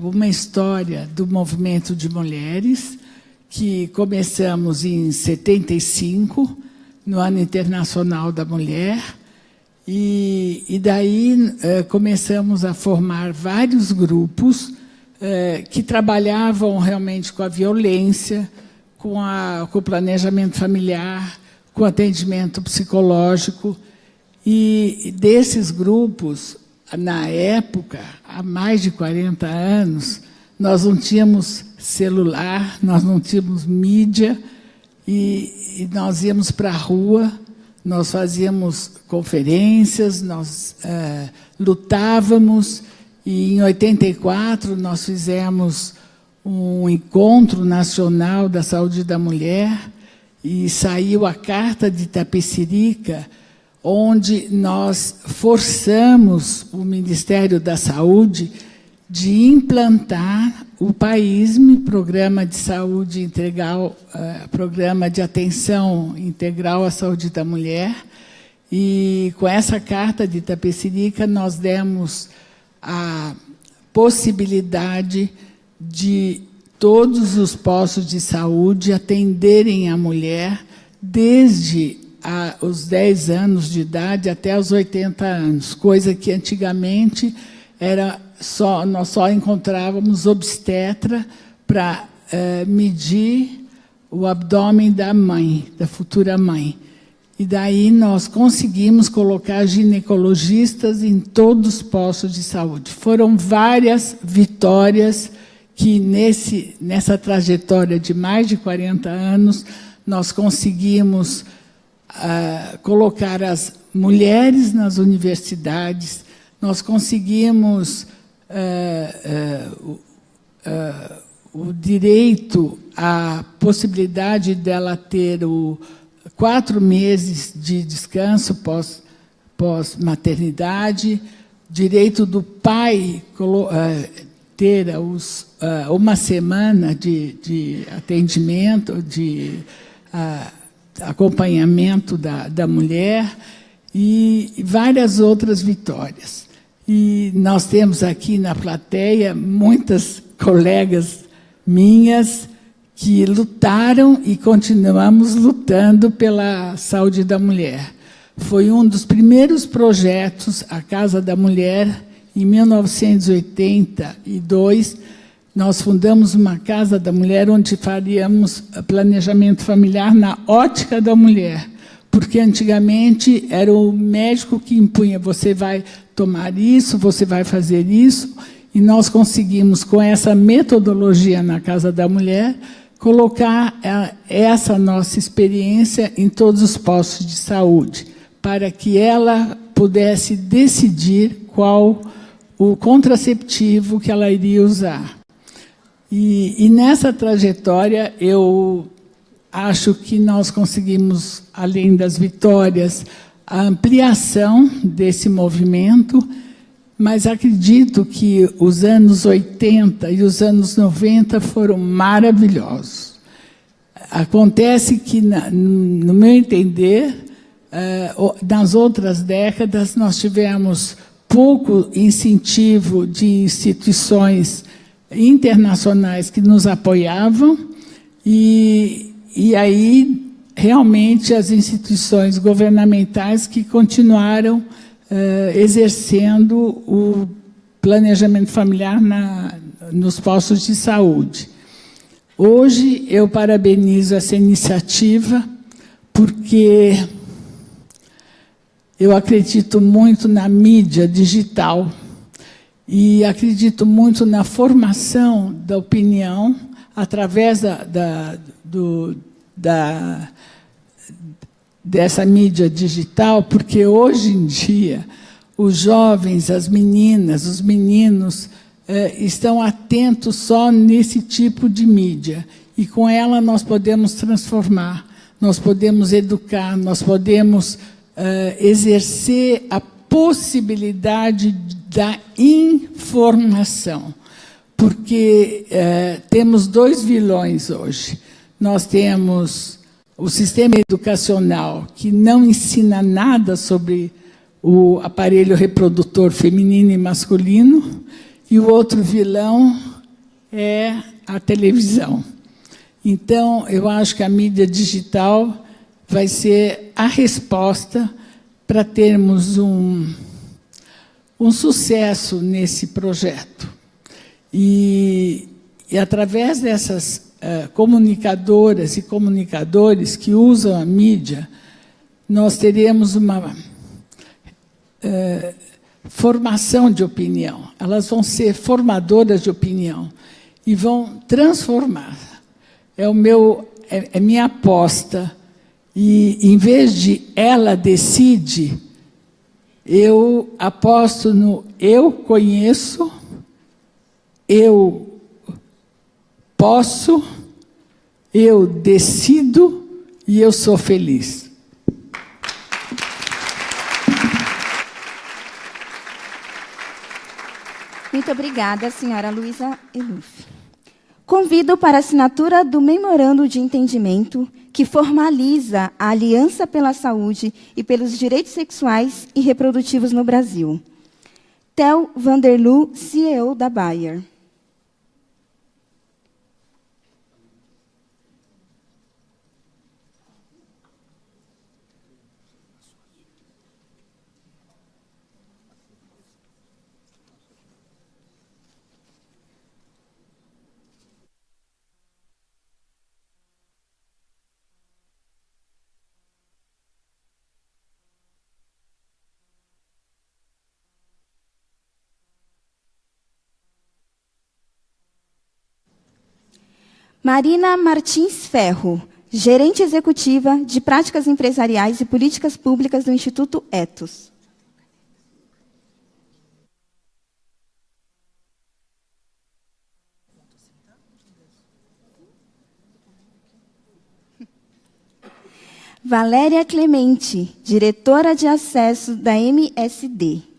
uma história do movimento de mulheres, que começamos em 75, no Ano Internacional da Mulher, e daí começamos a formar vários grupos que trabalhavam realmente com a violência, com o planejamento familiar, com atendimento psicológico. E desses grupos, na época, há mais de 40 anos, nós não tínhamos celular, nós não tínhamos mídia, e nós íamos para a rua, nós fazíamos conferências, nós lutávamos, e em 84 nós fizemos um encontro nacional da saúde da mulher, e saiu a Carta de Itapecerica, onde nós forçamos o Ministério da Saúde de implantar o PAISME, Programa de Saúde Integral, Programa de Atenção Integral à Saúde da Mulher. E com essa Carta de Itapecerica, nós demos a possibilidade de todos os postos de saúde atenderem a mulher desde os 10 anos de idade até os 80 anos, coisa que antigamente nós só encontrávamos obstetra para medir o abdômen da mãe, da futura mãe. E daí nós conseguimos colocar ginecologistas em todos os postos de saúde. Foram várias vitórias que, nessa trajetória de mais de 40 anos, nós conseguimos colocar as mulheres nas universidades, nós conseguimos o direito, a possibilidade dela ter 4 meses de descanso pós-maternidade, direito do pai ter uma semana de atendimento, de acompanhamento da mulher, e várias outras vitórias. E nós temos aqui na plateia muitas colegas minhas que lutaram e continuamos lutando pela saúde da mulher. Foi um dos primeiros projetos, a Casa da Mulher, em 1982, nós fundamos uma Casa da Mulher onde faríamos planejamento familiar na ótica da mulher, porque antigamente era o médico que impunha, você vai tomar isso, você vai fazer isso, e nós conseguimos, com essa metodologia na Casa da Mulher, colocar essa nossa experiência em todos os postos de saúde, para que ela pudesse decidir qual o contraceptivo que ela iria usar. E nessa trajetória, eu acho que nós conseguimos, além das vitórias, a ampliação desse movimento, mas acredito que os anos 80 e os anos 90 foram maravilhosos. Acontece que, no meu entender, nas outras décadas, nós tivemos pouco incentivo de instituições internacionais que nos apoiavam, e aí, realmente, as instituições governamentais que continuaram exercendo o planejamento familiar nos postos de saúde. Hoje, eu parabenizo essa iniciativa, porque eu acredito muito na mídia digital e acredito muito na formação da opinião através dessa mídia digital, porque hoje em dia os jovens, as meninas, os meninos estão atentos só nesse tipo de mídia, e com ela nós podemos transformar, nós podemos educar, nós podemos exercer possibilidade da informação, porque temos dois vilões hoje. Nós temos o sistema educacional, que não ensina nada sobre o aparelho reprodutor feminino e masculino, e o outro vilão é a televisão. Então, eu acho que a mídia digital vai ser a resposta para termos um sucesso nesse projeto. E através dessas comunicadoras e comunicadores que usam a mídia, nós teremos uma formação de opinião. Elas vão ser formadoras de opinião e vão transformar. É minha aposta. E, em vez de ela decide, eu aposto no eu conheço, eu posso, eu decido e eu sou feliz. Muito obrigada, senhora Luísa Eluf. Convido para a assinatura do Memorando de Entendimento que formaliza a Aliança pela Saúde e pelos Direitos Sexuais e Reprodutivos no Brasil. Tel Vanderloo, CEO da Bayer. Marina Martins Ferro, gerente executiva de Práticas Empresariais e Políticas Públicas do Instituto Ethos. Valéria Clemente, diretora de acesso da MSD.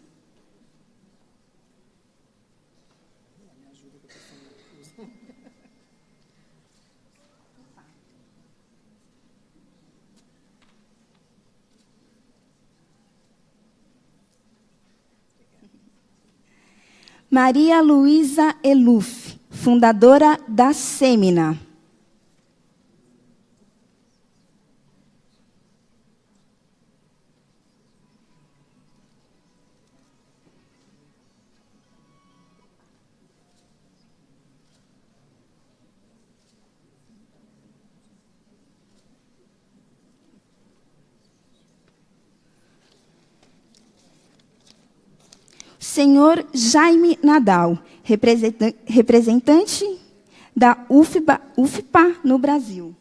Maria Luísa Eluf, fundadora da Semina. Senhor Jaime Nadal, representante da UFPA no Brasil.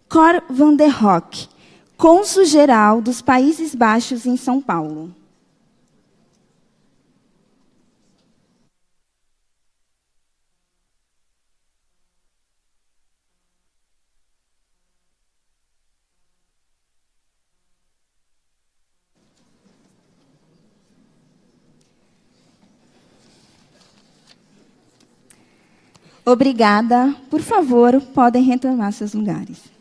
Cor van der Hoek, cônsul-geral dos Países Baixos em São Paulo. Obrigada. Por favor, podem retomar seus lugares.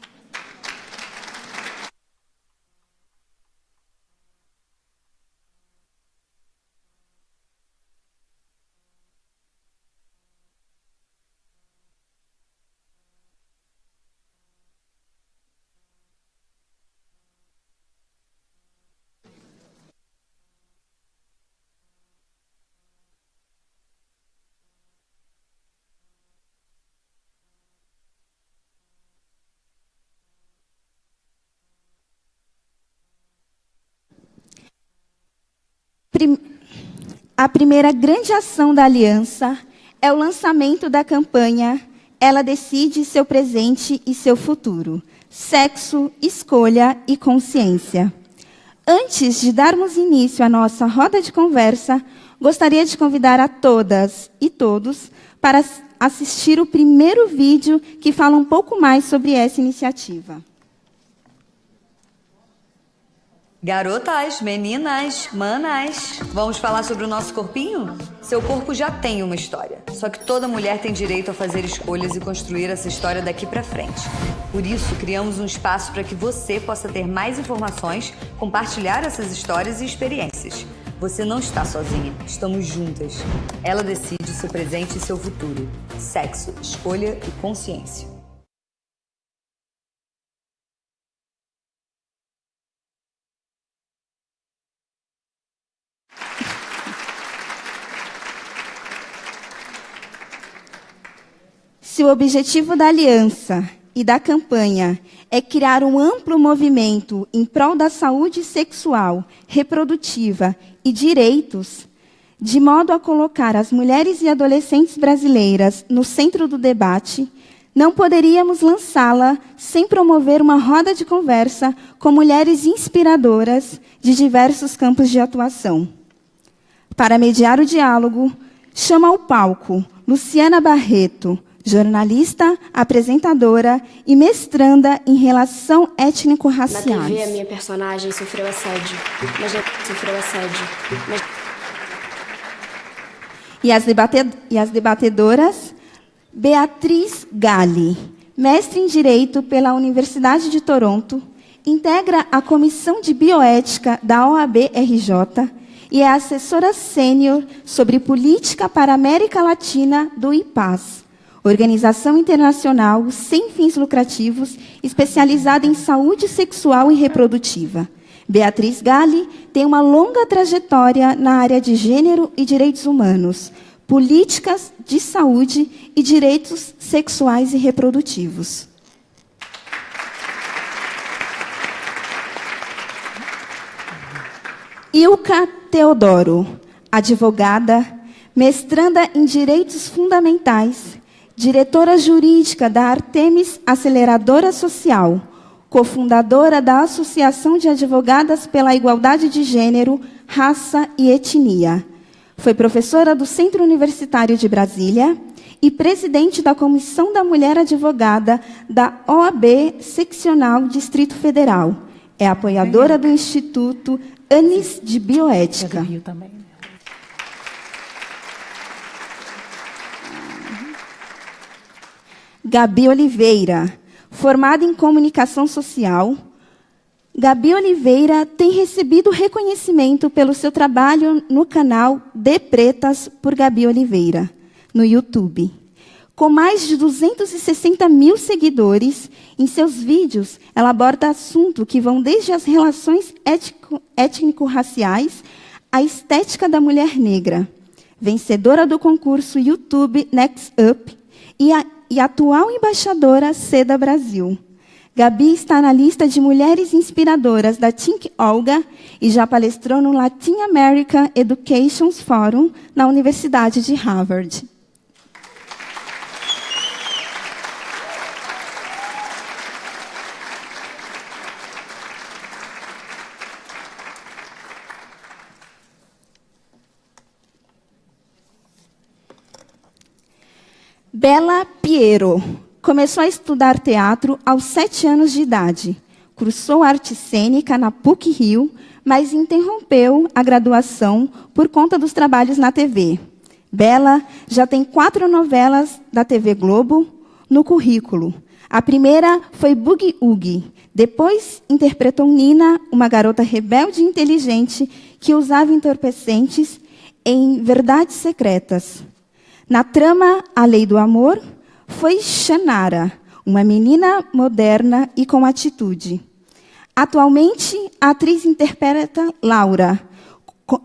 A primeira grande ação da Aliança é o lançamento da campanha Ela Decide Seu Presente e Seu Futuro. Sexo, Escolha e Consciência. Antes de darmos início à nossa roda de conversa, gostaria de convidar a todas e todos para assistir o primeiro vídeo que fala um pouco mais sobre essa iniciativa. Garotas, meninas, manas, vamos falar sobre o nosso corpinho? Seu corpo já tem uma história, só que toda mulher tem direito a fazer escolhas e construir essa história daqui pra frente. Por isso, criamos um espaço para que você possa ter mais informações, compartilhar essas histórias e experiências. Você não está sozinha, estamos juntas. Ela decide seu presente e seu futuro. Sexo, escolha e consciência. Se o objetivo da aliança e da campanha é criar um amplo movimento em prol da saúde sexual, reprodutiva e direitos, de modo a colocar as mulheres e adolescentes brasileiras no centro do debate, não poderíamos lançá-la sem promover uma roda de conversa com mulheres inspiradoras de diversos campos de atuação. Para mediar o diálogo, chamo ao palco Luciana Barreto, jornalista, apresentadora e mestranda em relação étnico-raciais. Na TV, a minha personagem sofreu assédio. Mas já sofreu assédio. Mas... E as debatedoras, Beatriz Galli, mestre em Direito pela Universidade de Toronto, integra a Comissão de Bioética da OAB-RJ e é assessora sênior sobre política para a América Latina do IPAS, organização internacional sem fins lucrativos, especializada em saúde sexual e reprodutiva. Beatriz Galli tem uma longa trajetória na área de gênero e direitos humanos, políticas de saúde e direitos sexuais e reprodutivos. Ilka Teodoro, advogada, mestranda em Direitos Fundamentais, diretora jurídica da Artemis Aceleradora Social, cofundadora da Associação de Advogadas pela Igualdade de Gênero, Raça e Etnia. Foi professora do Centro Universitário de Brasília e presidente da Comissão da Mulher Advogada da OAB Seccional Distrito Federal. É apoiadora do Instituto Anis de Bioética. Gabi Oliveira, formada em Comunicação Social, Gabi Oliveira tem recebido reconhecimento pelo seu trabalho no canal De Pretas por Gabi Oliveira, no YouTube. Com mais de 260 mil seguidores, em seus vídeos ela aborda assuntos que vão desde as relações étnico-raciais à estética da mulher negra. Vencedora do concurso YouTube Next Up e atual embaixadora Seda Brasil. Gabi está na lista de mulheres inspiradoras da Think Olga e já palestrou no Latin America Education Forum na Universidade de Harvard. Bela Piero começou a estudar teatro aos 7 anos de idade. Cursou arte cênica na PUC-Rio, mas interrompeu a graduação por conta dos trabalhos na TV. Bela já tem 4 novelas da TV Globo no currículo. A primeira foi Boogie Woogie. Depois interpretou Nina, uma garota rebelde e inteligente que usava entorpecentes em Verdades Secretas. Na trama A Lei do Amor, foi Shannara, uma menina moderna e com atitude. Atualmente, a atriz interpreta Laura,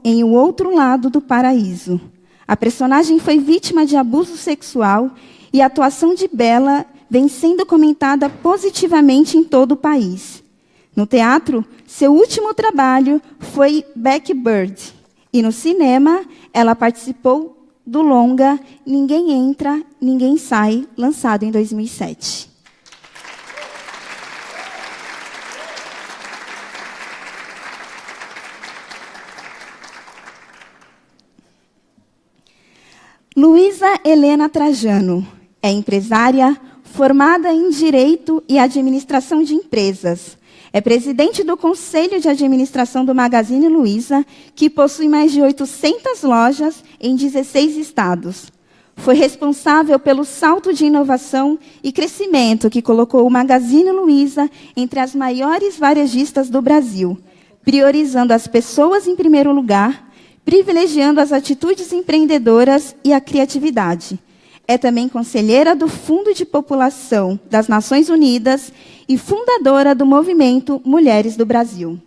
em O Outro Lado do Paraíso. A personagem foi vítima de abuso sexual e a atuação de Bela vem sendo comentada positivamente em todo o país. No teatro, seu último trabalho foi Becky Bird. E no cinema, ela participou do longa Ninguém Entra, Ninguém Sai, lançado em 2007. Luísa Helena Trajano é empresária formada em Direito e Administração de Empresas. É presidente do Conselho de Administração do Magazine Luiza, que possui mais de 800 lojas em 16 estados. Foi responsável pelo salto de inovação e crescimento que colocou o Magazine Luiza entre as maiores varejistas do Brasil, priorizando as pessoas em primeiro lugar, privilegiando as atitudes empreendedoras e a criatividade. É também conselheira do Fundo de População das Nações Unidas e fundadora do movimento Mulheres do Brasil.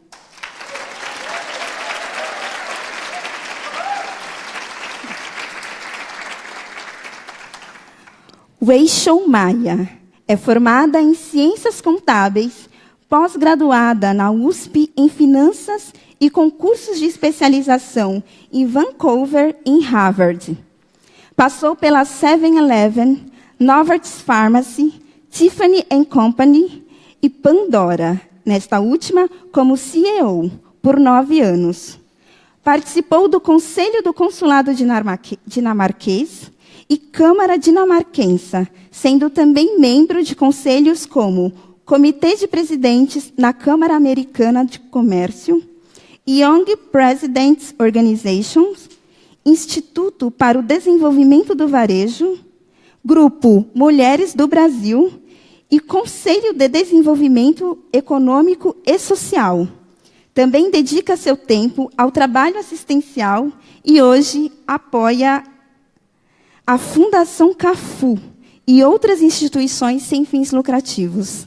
Weishou Maia é formada em Ciências Contábeis, pós-graduada na USP em Finanças e com cursos de especialização em Vancouver e em Harvard. Passou pela 7-Eleven, Novartis Pharmacy, Tiffany & Company e Pandora, nesta última como CEO, por 9 anos. Participou do Conselho do Consulado Dinamarquês e Câmara Dinamarquense, sendo também membro de conselhos como Comitê de Presidentes na Câmara Americana de Comércio, Young Presidents Organization, Instituto para o Desenvolvimento do Varejo, Grupo Mulheres do Brasil e Conselho de Desenvolvimento Econômico e Social. Também dedica seu tempo ao trabalho assistencial e hoje apoia a Fundação CAFU e outras instituições sem fins lucrativos.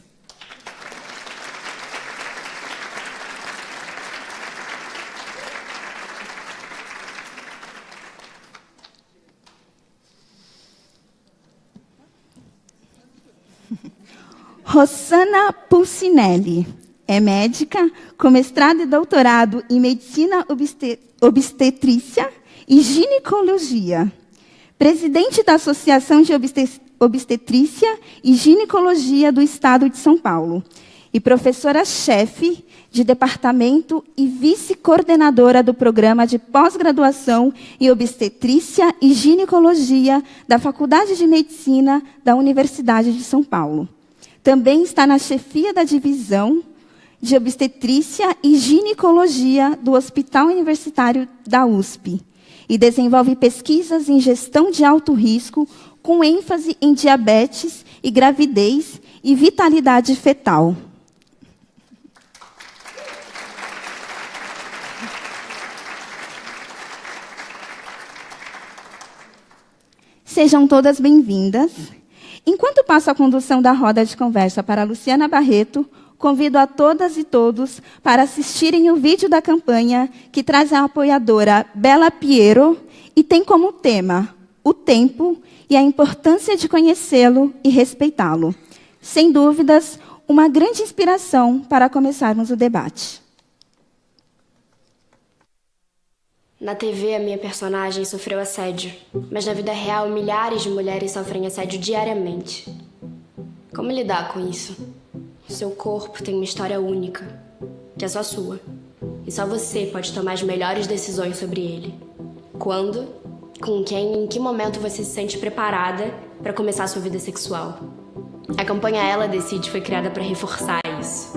Rossana Pulcinelli é médica com mestrado e doutorado em Medicina Obstetrícia e Ginecologia. Presidente da Associação de Obstetrícia e Ginecologia do Estado de São Paulo. E professora-chefe de departamento e vice-coordenadora do programa de pós-graduação em Obstetrícia e Ginecologia da Faculdade de Medicina da Universidade de São Paulo. Também está na chefia da divisão de Obstetrícia e Ginecologia do Hospital Universitário da USP e desenvolve pesquisas em gestão de alto risco com ênfase em diabetes e gravidez e vitalidade fetal. Sejam todas bem-vindas. Enquanto passo a condução da roda de conversa para a Luciana Barreto, convido a todas e todos para assistirem o vídeo da campanha que traz a apoiadora Bela Piero e tem como tema o tempo e a importância de conhecê-lo e respeitá-lo. Sem dúvidas, uma grande inspiração para começarmos o debate. Na TV, a minha personagem sofreu assédio, mas na vida real, milhares de mulheres sofrem assédio diariamente. Como lidar com isso? O seu corpo tem uma história única, que é só sua. E só você pode tomar as melhores decisões sobre ele. Quando, com quem e em que momento você se sente preparada para começar a sua vida sexual. A campanha Ela Decide foi criada para reforçar isso.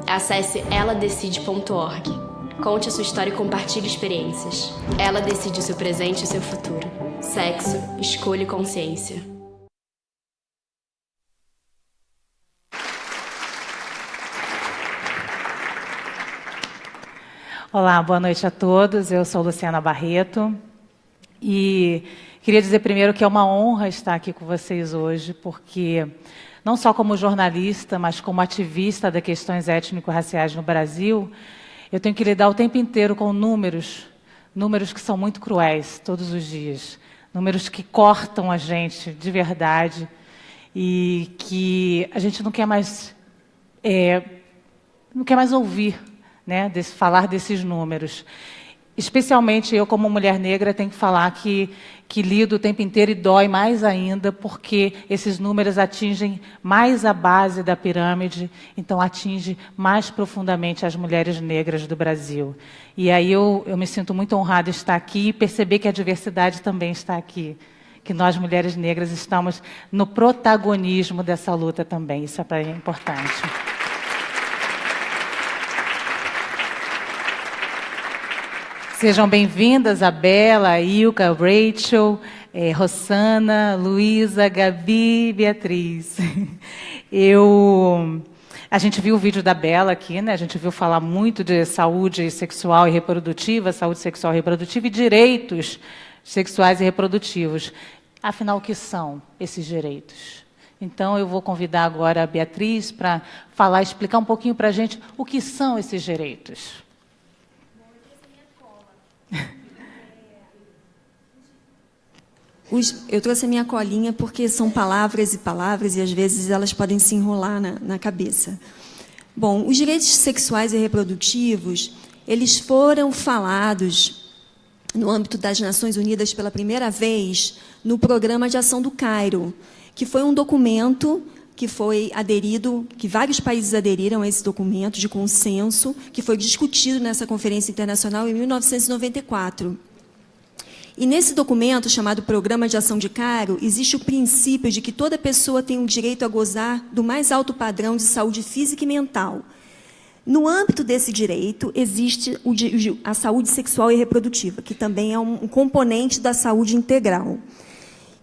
Acesse eladecide.org. Conte a sua história e compartilhe experiências. Ela decide o seu presente e o seu futuro. Sexo, escolha e consciência. Olá, boa noite a todos. Eu sou Luciana Barreto e queria dizer primeiro que é uma honra estar aqui com vocês hoje, porque não só como jornalista, mas como ativista das questões étnico-raciais no Brasil, eu tenho que lidar o tempo inteiro com números que são muito cruéis, todos os dias. Números que cortam a gente de verdade e que a gente não quer mais ouvir, né, falar desses números. especialmente eu, como mulher negra, tenho que falar que lido o tempo inteiro e dói mais ainda, porque esses números atingem mais a base da pirâmide, então atinge mais profundamente as mulheres negras do Brasil. E aí eu me sinto muito honrada de estar aqui e perceber que a diversidade também está aqui, que nós, mulheres negras, estamos no protagonismo dessa luta também. Isso é importante. Sejam bem-vindas a Bela, a Ilka, a Rachel, Rosana, Luísa, Gabi, Beatriz. A gente viu o vídeo da Bela aqui, né? A gente viu falar muito de saúde sexual e reprodutiva e direitos sexuais e reprodutivos. Afinal, o que são esses direitos? Então, eu vou convidar agora a Beatriz para explicar um pouquinho para a gente o que são esses direitos. Eu trouxe a minha colinha porque são palavras e palavras e, às vezes, elas podem se enrolar na cabeça. Bom, os direitos sexuais e reprodutivos, eles foram falados no âmbito das Nações Unidas pela primeira vez no Programa de Ação do Cairo, que foi um documento que foi aderido, que vários países aderiram a esse documento de consenso, que foi discutido nessa conferência internacional em 1994. E nesse documento, chamado Programa de Ação de Cairo, existe o princípio de que toda pessoa tem o direito a gozar do mais alto padrão de saúde física e mental. No âmbito desse direito, existe a saúde sexual e reprodutiva, que também é um componente da saúde integral.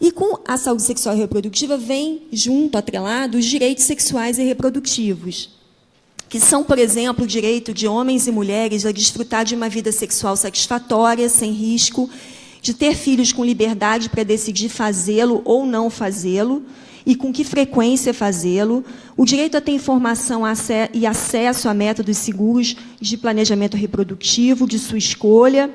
E com a saúde sexual e reprodutiva vem junto, atrelado, os direitos sexuais e reprodutivos, que são, por exemplo, o direito de homens e mulheres a desfrutar de uma vida sexual satisfatória, sem risco, de ter filhos com liberdade para decidir fazê-lo ou não fazê-lo, e com que frequência fazê-lo, o direito a ter informação e acesso a métodos seguros de planejamento reprodutivo de sua escolha,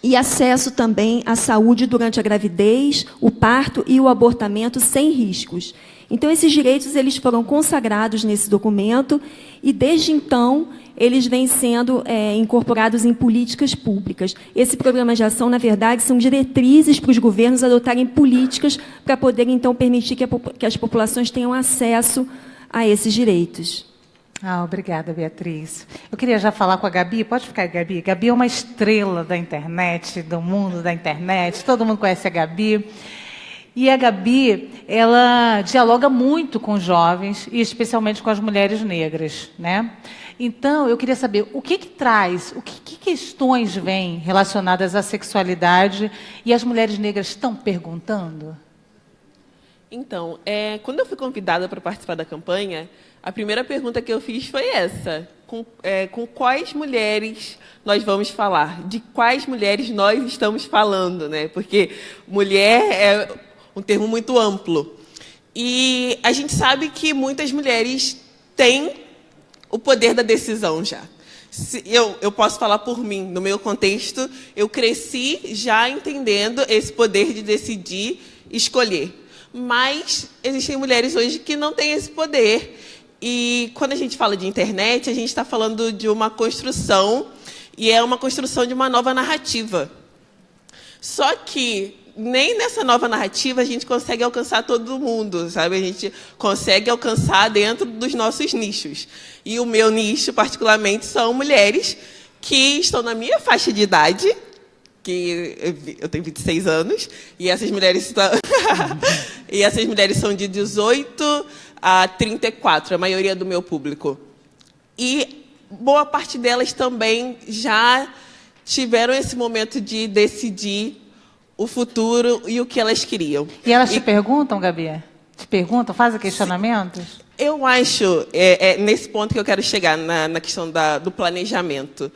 e acesso também à saúde durante a gravidez, o parto e o abortamento sem riscos. Então, esses direitos eles foram consagrados nesse documento e, desde então, eles vêm sendo incorporados em políticas públicas. Esse programa de ação, na verdade, são diretrizes para os governos adotarem políticas para poderem, então, permitir que as populações tenham acesso a esses direitos. Obrigada, Beatriz. Eu queria já falar com a Gabi. Pode ficar, Gabi? Gabi é uma estrela da internet, do mundo da internet. Todo mundo conhece a Gabi. E a Gabi, ela dialoga muito com os jovens, e especialmente com as mulheres negras, né? Então, eu queria saber o que traz, que questões vêm relacionadas à sexualidade e as mulheres negras estão perguntando? Então, quando eu fui convidada para participar da campanha, a primeira pergunta que eu fiz foi essa: com quais mulheres nós vamos falar? De quais mulheres nós estamos falando, né? Porque mulher é um termo muito amplo. E a gente sabe que muitas mulheres têm o poder da decisão já. Eu posso falar por mim, no meu contexto, eu cresci já entendendo esse poder de decidir, escolher. Mas existem mulheres hoje que não têm esse poder. E quando a gente fala de internet, a gente está falando de uma construção, e é uma construção de uma nova narrativa. Só que nem nessa nova narrativa a gente consegue alcançar todo mundo, sabe? A gente consegue alcançar dentro dos nossos nichos. E o meu nicho, particularmente, são mulheres que estão na minha faixa de idade, que eu tenho 26 anos, e essas mulheres são de 18 a 34, a maioria do meu público. E boa parte delas também já tiveram esse momento de decidir o futuro e o que elas queriam. E elas te perguntam, Gabi? Te perguntam, fazem questionamentos? Eu acho, nesse ponto que eu quero chegar, na questão do planejamento.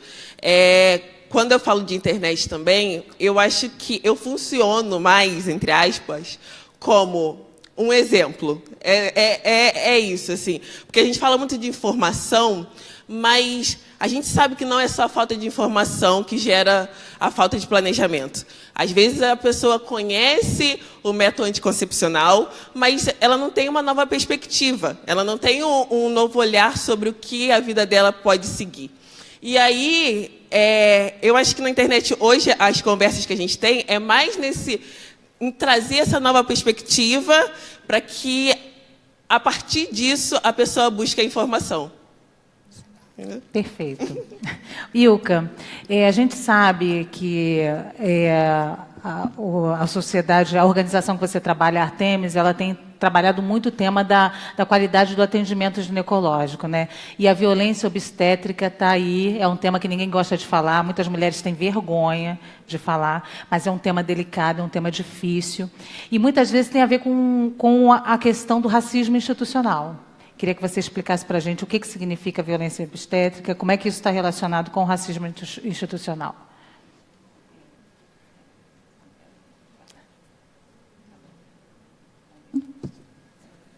Quando eu falo de internet também, eu acho que eu funciono mais, entre aspas, como um exemplo. É isso, assim. Porque a gente fala muito de informação, mas a gente sabe que não é só a falta de informação que gera a falta de planejamento. Às vezes a pessoa conhece o método anticoncepcional, mas ela não tem uma nova perspectiva, ela não tem um novo olhar sobre o que a vida dela pode seguir. E aí eu acho que na internet hoje as conversas que a gente tem é mais em trazer essa nova perspectiva para que, a partir disso, a pessoa busque a informação. Perfeito. Ilka, a gente sabe que a sociedade, a organização que você trabalha, a Artemis, ela tem trabalhado muito o tema da qualidade do atendimento ginecológico, né? E a violência obstétrica está aí, é um tema que ninguém gosta de falar, muitas mulheres têm vergonha de falar, mas é um tema delicado, é um tema difícil. E muitas vezes tem a ver com a questão do racismo institucional. Queria que você explicasse para a gente o que significa violência obstétrica, como é que isso está relacionado com o racismo institucional.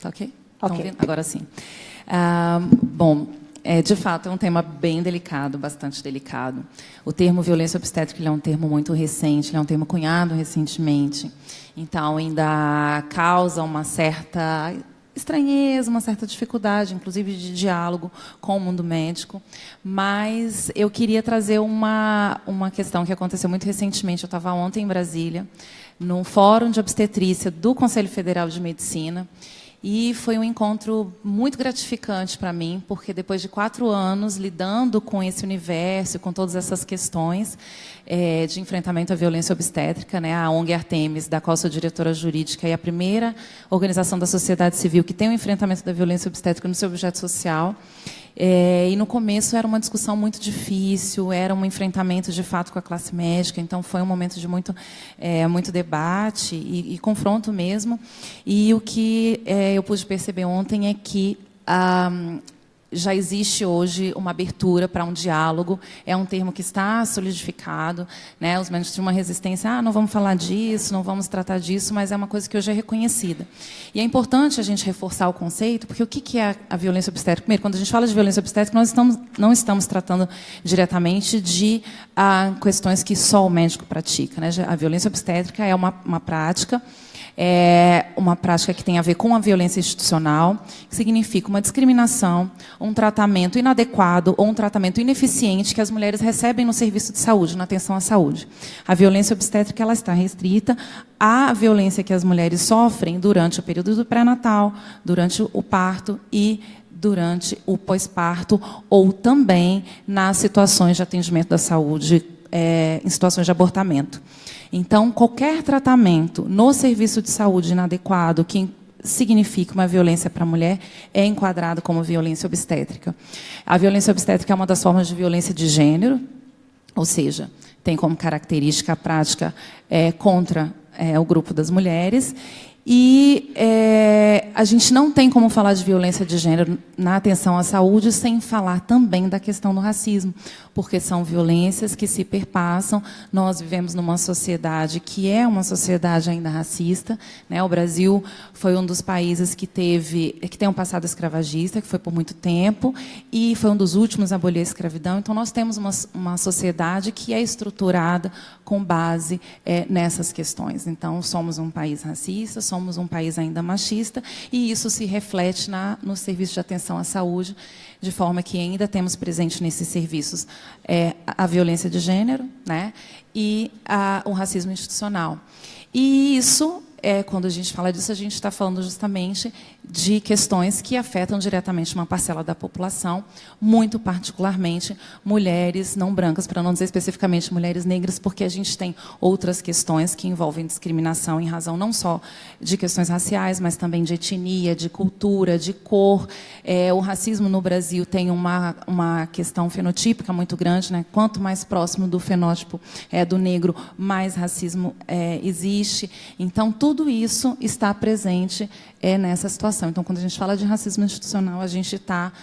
Tá ok? Ok. Agora sim. Bom, de fato, é um tema bem delicado, bastante delicado. O termo violência obstétrica é um termo muito recente, ele é um termo cunhado recentemente. Então, ainda causa uma certa estranheza, uma certa dificuldade, inclusive de diálogo com o mundo médico. Mas eu queria trazer uma questão que aconteceu muito recentemente. Eu estava ontem em Brasília, num fórum de obstetrícia do Conselho Federal de Medicina, e foi um encontro muito gratificante para mim, porque depois de 4 anos lidando com esse universo, com todas essas questões de enfrentamento à violência obstétrica, né, a ONG Artemis, da qual sou diretora jurídica, e a primeira organização da sociedade civil que tem o enfrentamento da violência obstétrica no seu objeto social. E no começo era uma discussão muito difícil, era um enfrentamento de fato com a classe médica, então foi um momento de muito debate e confronto mesmo. E o que eu pude perceber ontem é que já existe hoje uma abertura para um diálogo, é um termo que está solidificado, né? Os médicos tinham uma resistência, não vamos falar disso, não vamos tratar disso, mas é uma coisa que hoje é reconhecida. E é importante a gente reforçar o conceito, porque o que é a violência obstétrica? Primeiro, quando a gente fala de violência obstétrica, nós não estamos tratando diretamente de questões que só o médico pratica, né? A violência obstétrica é uma prática, uma prática que tem a ver com a violência institucional, que significa uma discriminação, um tratamento inadequado ou um tratamento ineficiente que as mulheres recebem no serviço de saúde, na atenção à saúde. A violência obstétrica ela está restrita à violência que as mulheres sofrem durante o período do pré-natal, durante o parto e durante o pós-parto, ou também nas situações de atendimento da saúde, em situações de abortamento. Então, qualquer tratamento no serviço de saúde inadequado que significa uma violência para a mulher é enquadrado como violência obstétrica. A violência obstétrica é uma das formas de violência de gênero, ou seja, tem como característica a prática contra o grupo das mulheres. E a gente não tem como falar de violência de gênero na atenção à saúde sem falar também da questão do racismo, porque são violências que se perpassam. Nós vivemos numa sociedade que é uma sociedade ainda racista, né? O Brasil foi um dos países que tem um passado escravagista, que foi por muito tempo, e foi um dos últimos a abolir a escravidão. Então, nós temos uma sociedade que é estruturada com base nessas questões. Então, somos um país racista, somos um país ainda machista, e isso se reflete no serviço de atenção à saúde, de forma que ainda temos presente nesses serviços a violência de gênero, né, e o racismo institucional. E isso, quando a gente fala disso, a gente está falando justamente de questões que afetam diretamente uma parcela da população, muito particularmente mulheres não brancas, para não dizer especificamente mulheres negras, porque a gente tem outras questões que envolvem discriminação em razão não só de questões raciais, mas também de etnia, de cultura, de cor. O racismo no Brasil tem uma questão fenotípica muito grande, né? Quanto mais próximo do fenótipo do negro, mais racismo existe. Então, tudo isso está presente nessa situação. Então, quando a gente fala de racismo institucional, a gente está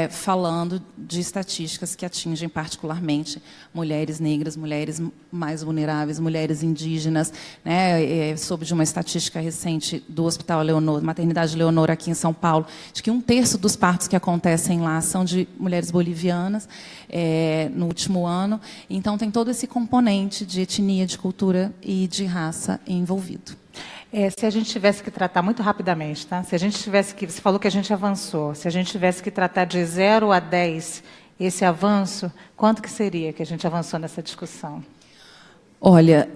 falando de estatísticas que atingem particularmente mulheres negras, mulheres mais vulneráveis, mulheres indígenas, né? Soube de uma estatística recente do Hospital Leonor, Maternidade Leonor, aqui em São Paulo, de que 1/3 dos partos que acontecem lá são de mulheres bolivianas no último ano. Então, tem todo esse componente de etnia, de cultura e de raça envolvido. Se a gente tivesse que tratar muito rapidamente, tá? Se a gente tivesse que... Você falou que a gente avançou. Se a gente tivesse que tratar de 0 a 10 esse avanço, quanto que seria que a gente avançou nessa discussão? Olha,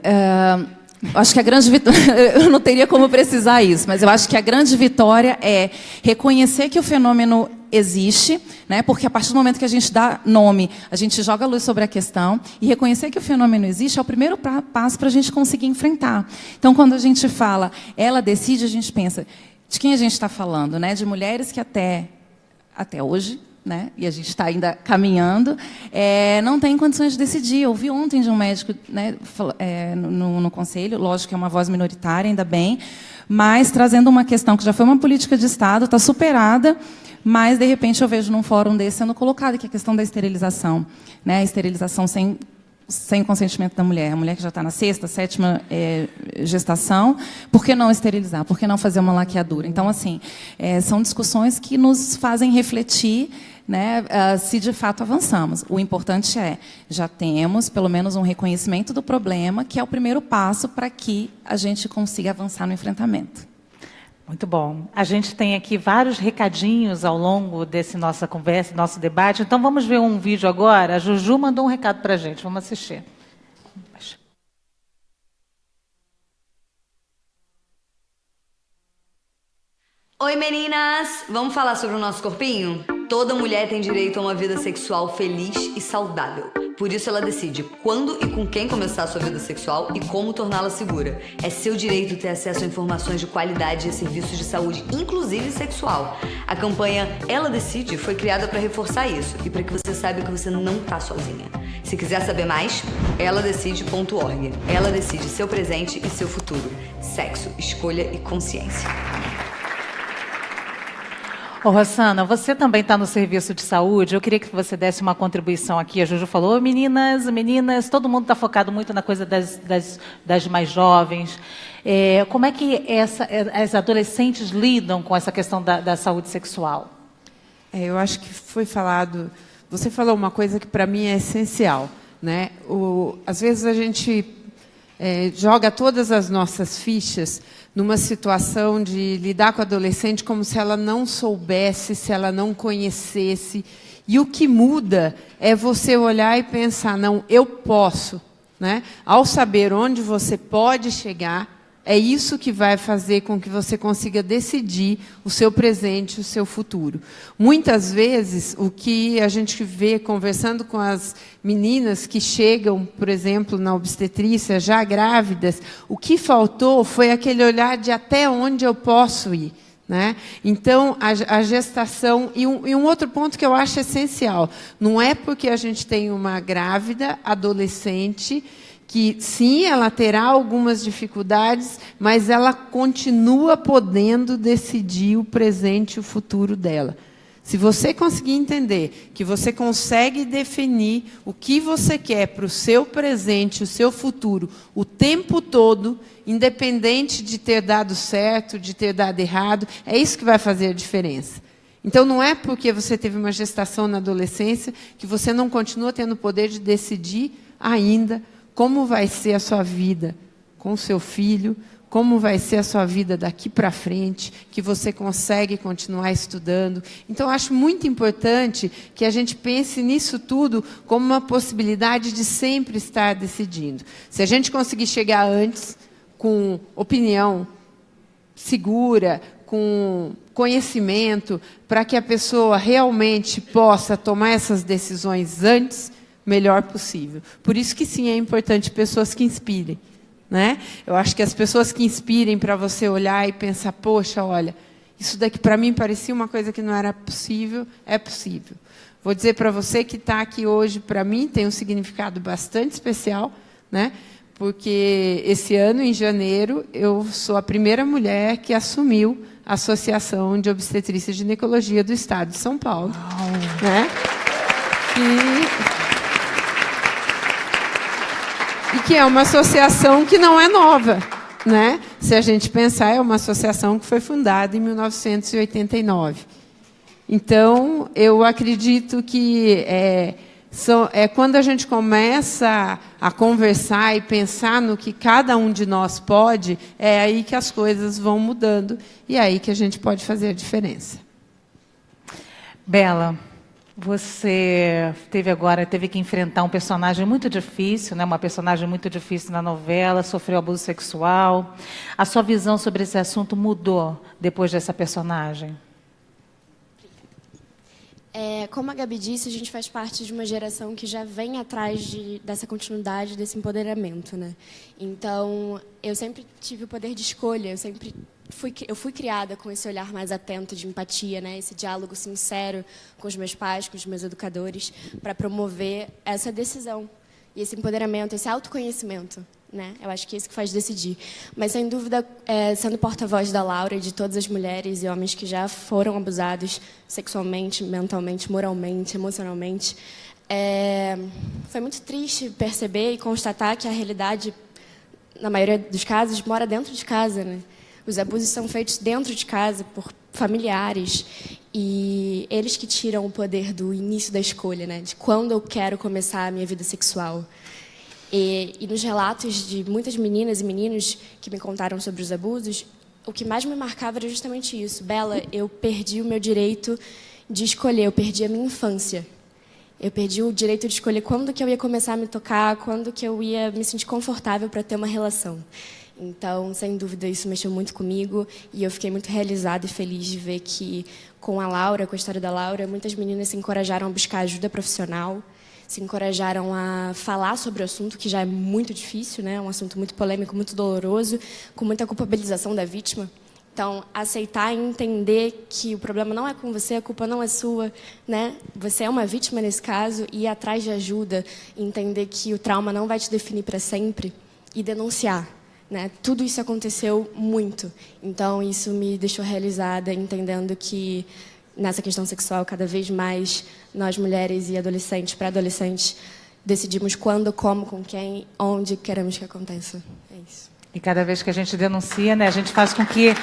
acho que a grande vitória, eu não teria como precisar isso, mas eu acho que a grande vitória é reconhecer que o fenômeno existe, né? Porque a partir do momento que a gente dá nome, a gente joga luz sobre a questão, e reconhecer que o fenômeno existe é o primeiro passo para a gente conseguir enfrentar. Então, quando a gente fala, ela decide, a gente pensa, de quem a gente está falando, né? De mulheres que até hoje, né? E a gente está ainda caminhando, não tem condições de decidir. Eu ouvi ontem de um médico, né, no conselho, lógico que é uma voz minoritária, ainda bem, mas trazendo uma questão que já foi uma política de Estado, está superada, mas, de repente, eu vejo num fórum desse sendo colocado, que é a questão da esterilização, né? A esterilização sem consentimento da mulher. A mulher que já está na 6ª, 7ª gestação, por que não esterilizar? Por que não fazer uma laqueadura? Então, assim, são discussões que nos fazem refletir, né, se de fato avançamos. O importante já temos pelo menos um reconhecimento do problema, que é o primeiro passo para que a gente consiga avançar no enfrentamento. Muito bom. A gente tem aqui vários recadinhos ao longo desse nossa conversa, nosso debate. Então, vamos ver um vídeo agora. A Juju mandou um recado para a gente. Vamos assistir. Oi, meninas! Vamos falar sobre o nosso corpinho? Toda mulher tem direito a uma vida sexual feliz e saudável. Por isso ela decide quando e com quem começar a sua vida sexual e como torná-la segura. É seu direito ter acesso a informações de qualidade e a serviços de saúde, inclusive sexual. A campanha Ela Decide foi criada para reforçar isso e para que você saiba que você não está sozinha. Se quiser saber mais, eladecide.org. Ela decide seu presente e seu futuro. Sexo, escolha e consciência. Ô, Rossana, você também está no serviço de saúde. Eu queria que você desse uma contribuição aqui. A Juju falou, meninas, todo mundo está focado muito na coisa das mais jovens. Como é que as adolescentes lidam com essa questão da saúde sexual? Eu acho que foi falado... Você falou uma coisa que, para mim, é essencial, né? Às vezes, a gente joga todas as nossas fichas numa situação de lidar com a adolescente como se ela não soubesse, se ela não conhecesse. E o que muda é você olhar e pensar, não, eu posso, né? Ao saber onde você pode chegar, é isso que vai fazer com que você consiga decidir o seu presente, o seu futuro. Muitas vezes, o que a gente vê conversando com as meninas que chegam, por exemplo, na obstetrícia, já grávidas, o que faltou foi aquele olhar de até onde eu posso ir, né? Então, a gestação... E um outro ponto que eu acho essencial, não é porque a gente tem uma grávida, adolescente, que, sim, ela terá algumas dificuldades, mas ela continua podendo decidir o presente e o futuro dela. Se você conseguir entender que você consegue definir o que você quer para o seu presente, o seu futuro, o tempo todo, independente de ter dado certo, de ter dado errado, é isso que vai fazer a diferença. Então, não é porque você teve uma gestação na adolescência que você não continua tendo o poder de decidir ainda como vai ser a sua vida com o seu filho, como vai ser a sua vida daqui para frente, que você consegue continuar estudando. Então, acho muito importante que a gente pense nisso tudo como uma possibilidade de sempre estar decidindo. Se a gente conseguir chegar antes, com opinião segura, com conhecimento, para que a pessoa realmente possa tomar essas decisões antes, melhor possível. Por isso que, sim, é importante pessoas que inspirem, né? Eu acho que as pessoas que inspirem para você olhar e pensar, poxa, olha, isso daqui para mim parecia uma coisa que não era possível, é possível. Vou dizer para você que está aqui hoje, para mim, tem um significado bastante especial, né? Porque esse ano, em janeiro, eu sou a primeira mulher que assumiu a Associação de Obstetrícia e Ginecologia do Estado de São Paulo. Né? E que é uma associação que não é nova, né? Se a gente pensar, é uma associação que foi fundada em 1989. Então, eu acredito que quando a gente começa a conversar e pensar no que cada um de nós pode, é aí que as coisas vão mudando e é aí que a gente pode fazer a diferença. Bela, Você teve que enfrentar um personagem muito difícil, né? Uma personagem muito difícil na novela, sofreu abuso sexual. A sua visão sobre esse assunto mudou depois dessa personagem? Como a Gabi disse, a gente faz parte de uma geração que já vem atrás dessa continuidade, desse empoderamento, né? Então, eu sempre tive o poder de escolha, eu fui criada com esse olhar mais atento de empatia, né? Esse diálogo sincero com os meus pais, com os meus educadores, para promover essa decisão e esse empoderamento, esse autoconhecimento, né? Eu acho que é isso que faz decidir. Mas, sem dúvida, sendo porta-voz da Laura e de todas as mulheres e homens que já foram abusados sexualmente, mentalmente, moralmente, emocionalmente, foi muito triste perceber e constatar que a realidade, na maioria dos casos, mora dentro de casa, né? Os abusos são feitos dentro de casa por familiares e eles que tiram o poder do início da escolha, né? De quando eu quero começar a minha vida sexual. E nos relatos de muitas meninas e meninos que me contaram sobre os abusos, o que mais me marcava era justamente isso. Bela, eu perdi o meu direito de escolher, eu perdi a minha infância. Eu perdi o direito de escolher quando que eu ia começar a me tocar, quando que eu ia me sentir confortável para ter uma relação. Então, sem dúvida, isso mexeu muito comigo e eu fiquei muito realizada e feliz de ver que, com a Laura, com a história da Laura, muitas meninas se encorajaram a buscar ajuda profissional, se encorajaram a falar sobre o assunto, que já é muito difícil, né? Um assunto muito polêmico, muito doloroso, com muita culpabilização da vítima. Então, aceitar e entender que o problema não é com você, a culpa não é sua, né? Você é uma vítima nesse caso e ir atrás de ajuda, entender que o trauma não vai te definir para sempre e denunciar. Né? Tudo isso aconteceu muito. Então, isso me deixou realizada, entendendo que, nessa questão sexual, cada vez mais, nós, mulheres e adolescentes, pré-adolescentes, decidimos quando, como, com quem, onde queremos que aconteça. É isso. E cada vez que a gente denuncia, né, a gente faz com que...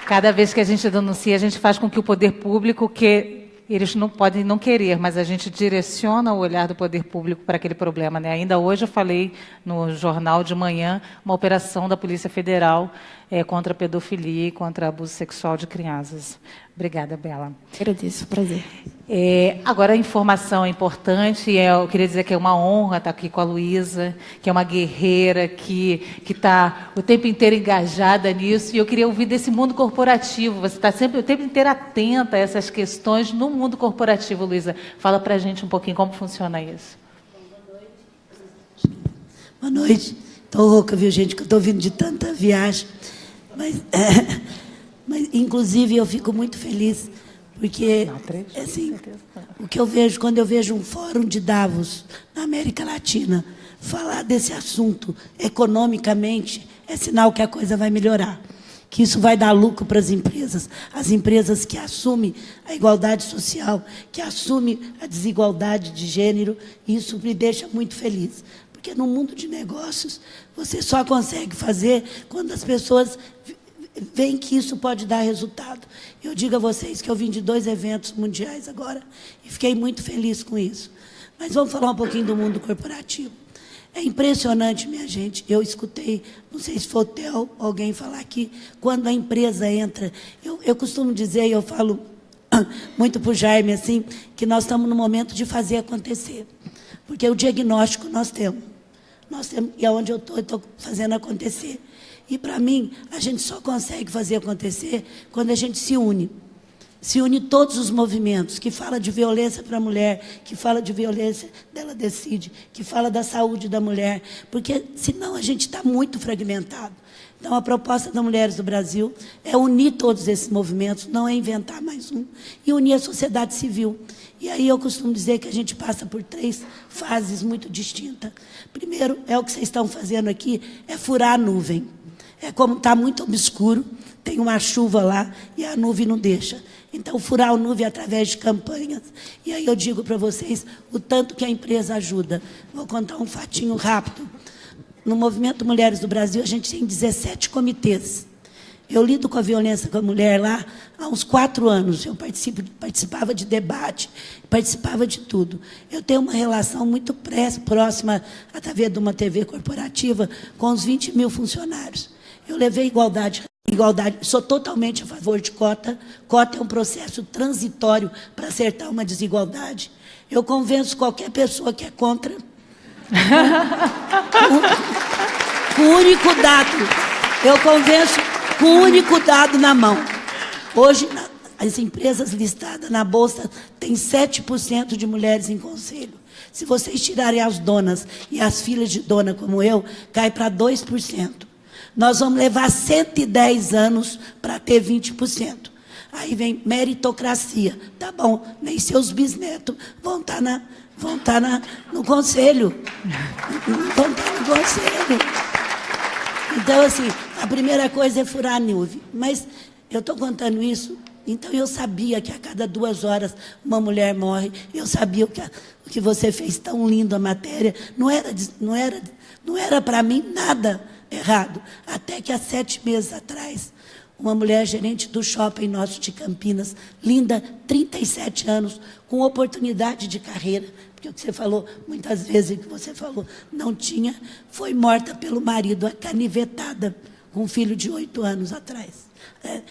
Cada vez que a gente denuncia, a gente faz com que o poder público, que eles não podem não querer, mas a gente direciona o olhar do poder público para aquele problema, né? Ainda hoje eu falei no jornal de manhã uma operação da Polícia Federal contra a pedofilia e contra abuso sexual de crianças. Obrigada, Bela. Agradeço, prazer. Agora, a informação é importante. Eu queria dizer que é uma honra estar aqui com a Luísa, que é uma guerreira, que está o tempo inteiro engajada nisso. E eu queria ouvir desse mundo corporativo. Você está sempre o tempo inteiro atenta a essas questões no mundo corporativo, Luísa. Fala para a gente um pouquinho como funciona isso. Boa noite. Estou rouca, viu, gente, que eu estou vindo de tanta viagem. Mas, inclusive, eu fico muito feliz, porque, assim, o que eu vejo, quando eu vejo um fórum de Davos, na América Latina, falar desse assunto economicamente, é sinal que a coisa vai melhorar, que isso vai dar lucro para as empresas que assumem a igualdade social, que assumem a desigualdade de gênero, e isso me deixa muito feliz. Porque no mundo de negócios, você só consegue fazer quando as pessoas veem que isso pode dar resultado. Eu digo a vocês que eu vim de 2 eventos mundiais agora e fiquei muito feliz com isso. Mas vamos falar um pouquinho do mundo corporativo. É impressionante, minha gente. Eu escutei, não sei se foi o Theo, alguém falar aqui, quando a empresa entra. Eu costumo dizer, e eu falo muito para o Jaime, assim, que nós estamos no momento de fazer acontecer. Porque o diagnóstico nós temos. E aonde eu estou fazendo acontecer. E, para mim, a gente só consegue fazer acontecer quando a gente se une. Se une todos os movimentos, que fala de violência para a mulher, que fala de violência dela decide, que fala da saúde da mulher, porque, senão, a gente está muito fragmentado. Então, a proposta das Mulheres do Brasil é unir todos esses movimentos, não é inventar mais um, e unir a sociedade civil. E aí eu costumo dizer que a gente passa por 3 fases muito distintas. Primeiro, é o que vocês estão fazendo aqui, é furar a nuvem. É como está muito obscuro, tem uma chuva lá e a nuvem não deixa. Então, furar a nuvem através de campanhas. E aí eu digo para vocês o tanto que a empresa ajuda. Vou contar um fatinho rápido. No Movimento Mulheres do Brasil, a gente tem 17 comitês. Eu lido com a violência com a mulher lá há uns 4 anos. Eu participava de debate, participava de tudo. Eu tenho uma relação muito próxima, através de uma TV corporativa, com os 20 mil funcionários. Eu levei igualdade igualdade. Sou totalmente a favor de cota. Cota é um processo transitório para acertar uma desigualdade. Eu convenço qualquer pessoa que é contra com o único dado. Eu convenço com o único dado na mão. Hoje, as empresas listadas na Bolsa têm 7% de mulheres em conselho. Se vocês tirarem as donas e as filhas de dona como eu, cai para 2%. Nós vamos levar 110 anos para ter 20%. Aí vem meritocracia. Tá bom, nem seus bisnetos vão estar no conselho. Vão estar no conselho. Então, assim, a primeira coisa é furar a nuvem. Mas eu estou contando isso, então eu sabia que a cada 2 horas uma mulher morre. Eu sabia o que você fez tão lindo a matéria. Não era para mim nada errado. Até que há 7 meses atrás, uma mulher gerente do shopping nosso de Campinas, linda, 37 anos, com oportunidade de carreira, porque o que você falou, muitas vezes o que você falou, não tinha, foi morta pelo marido, canivetada, com um filho de 8 anos atrás. Eu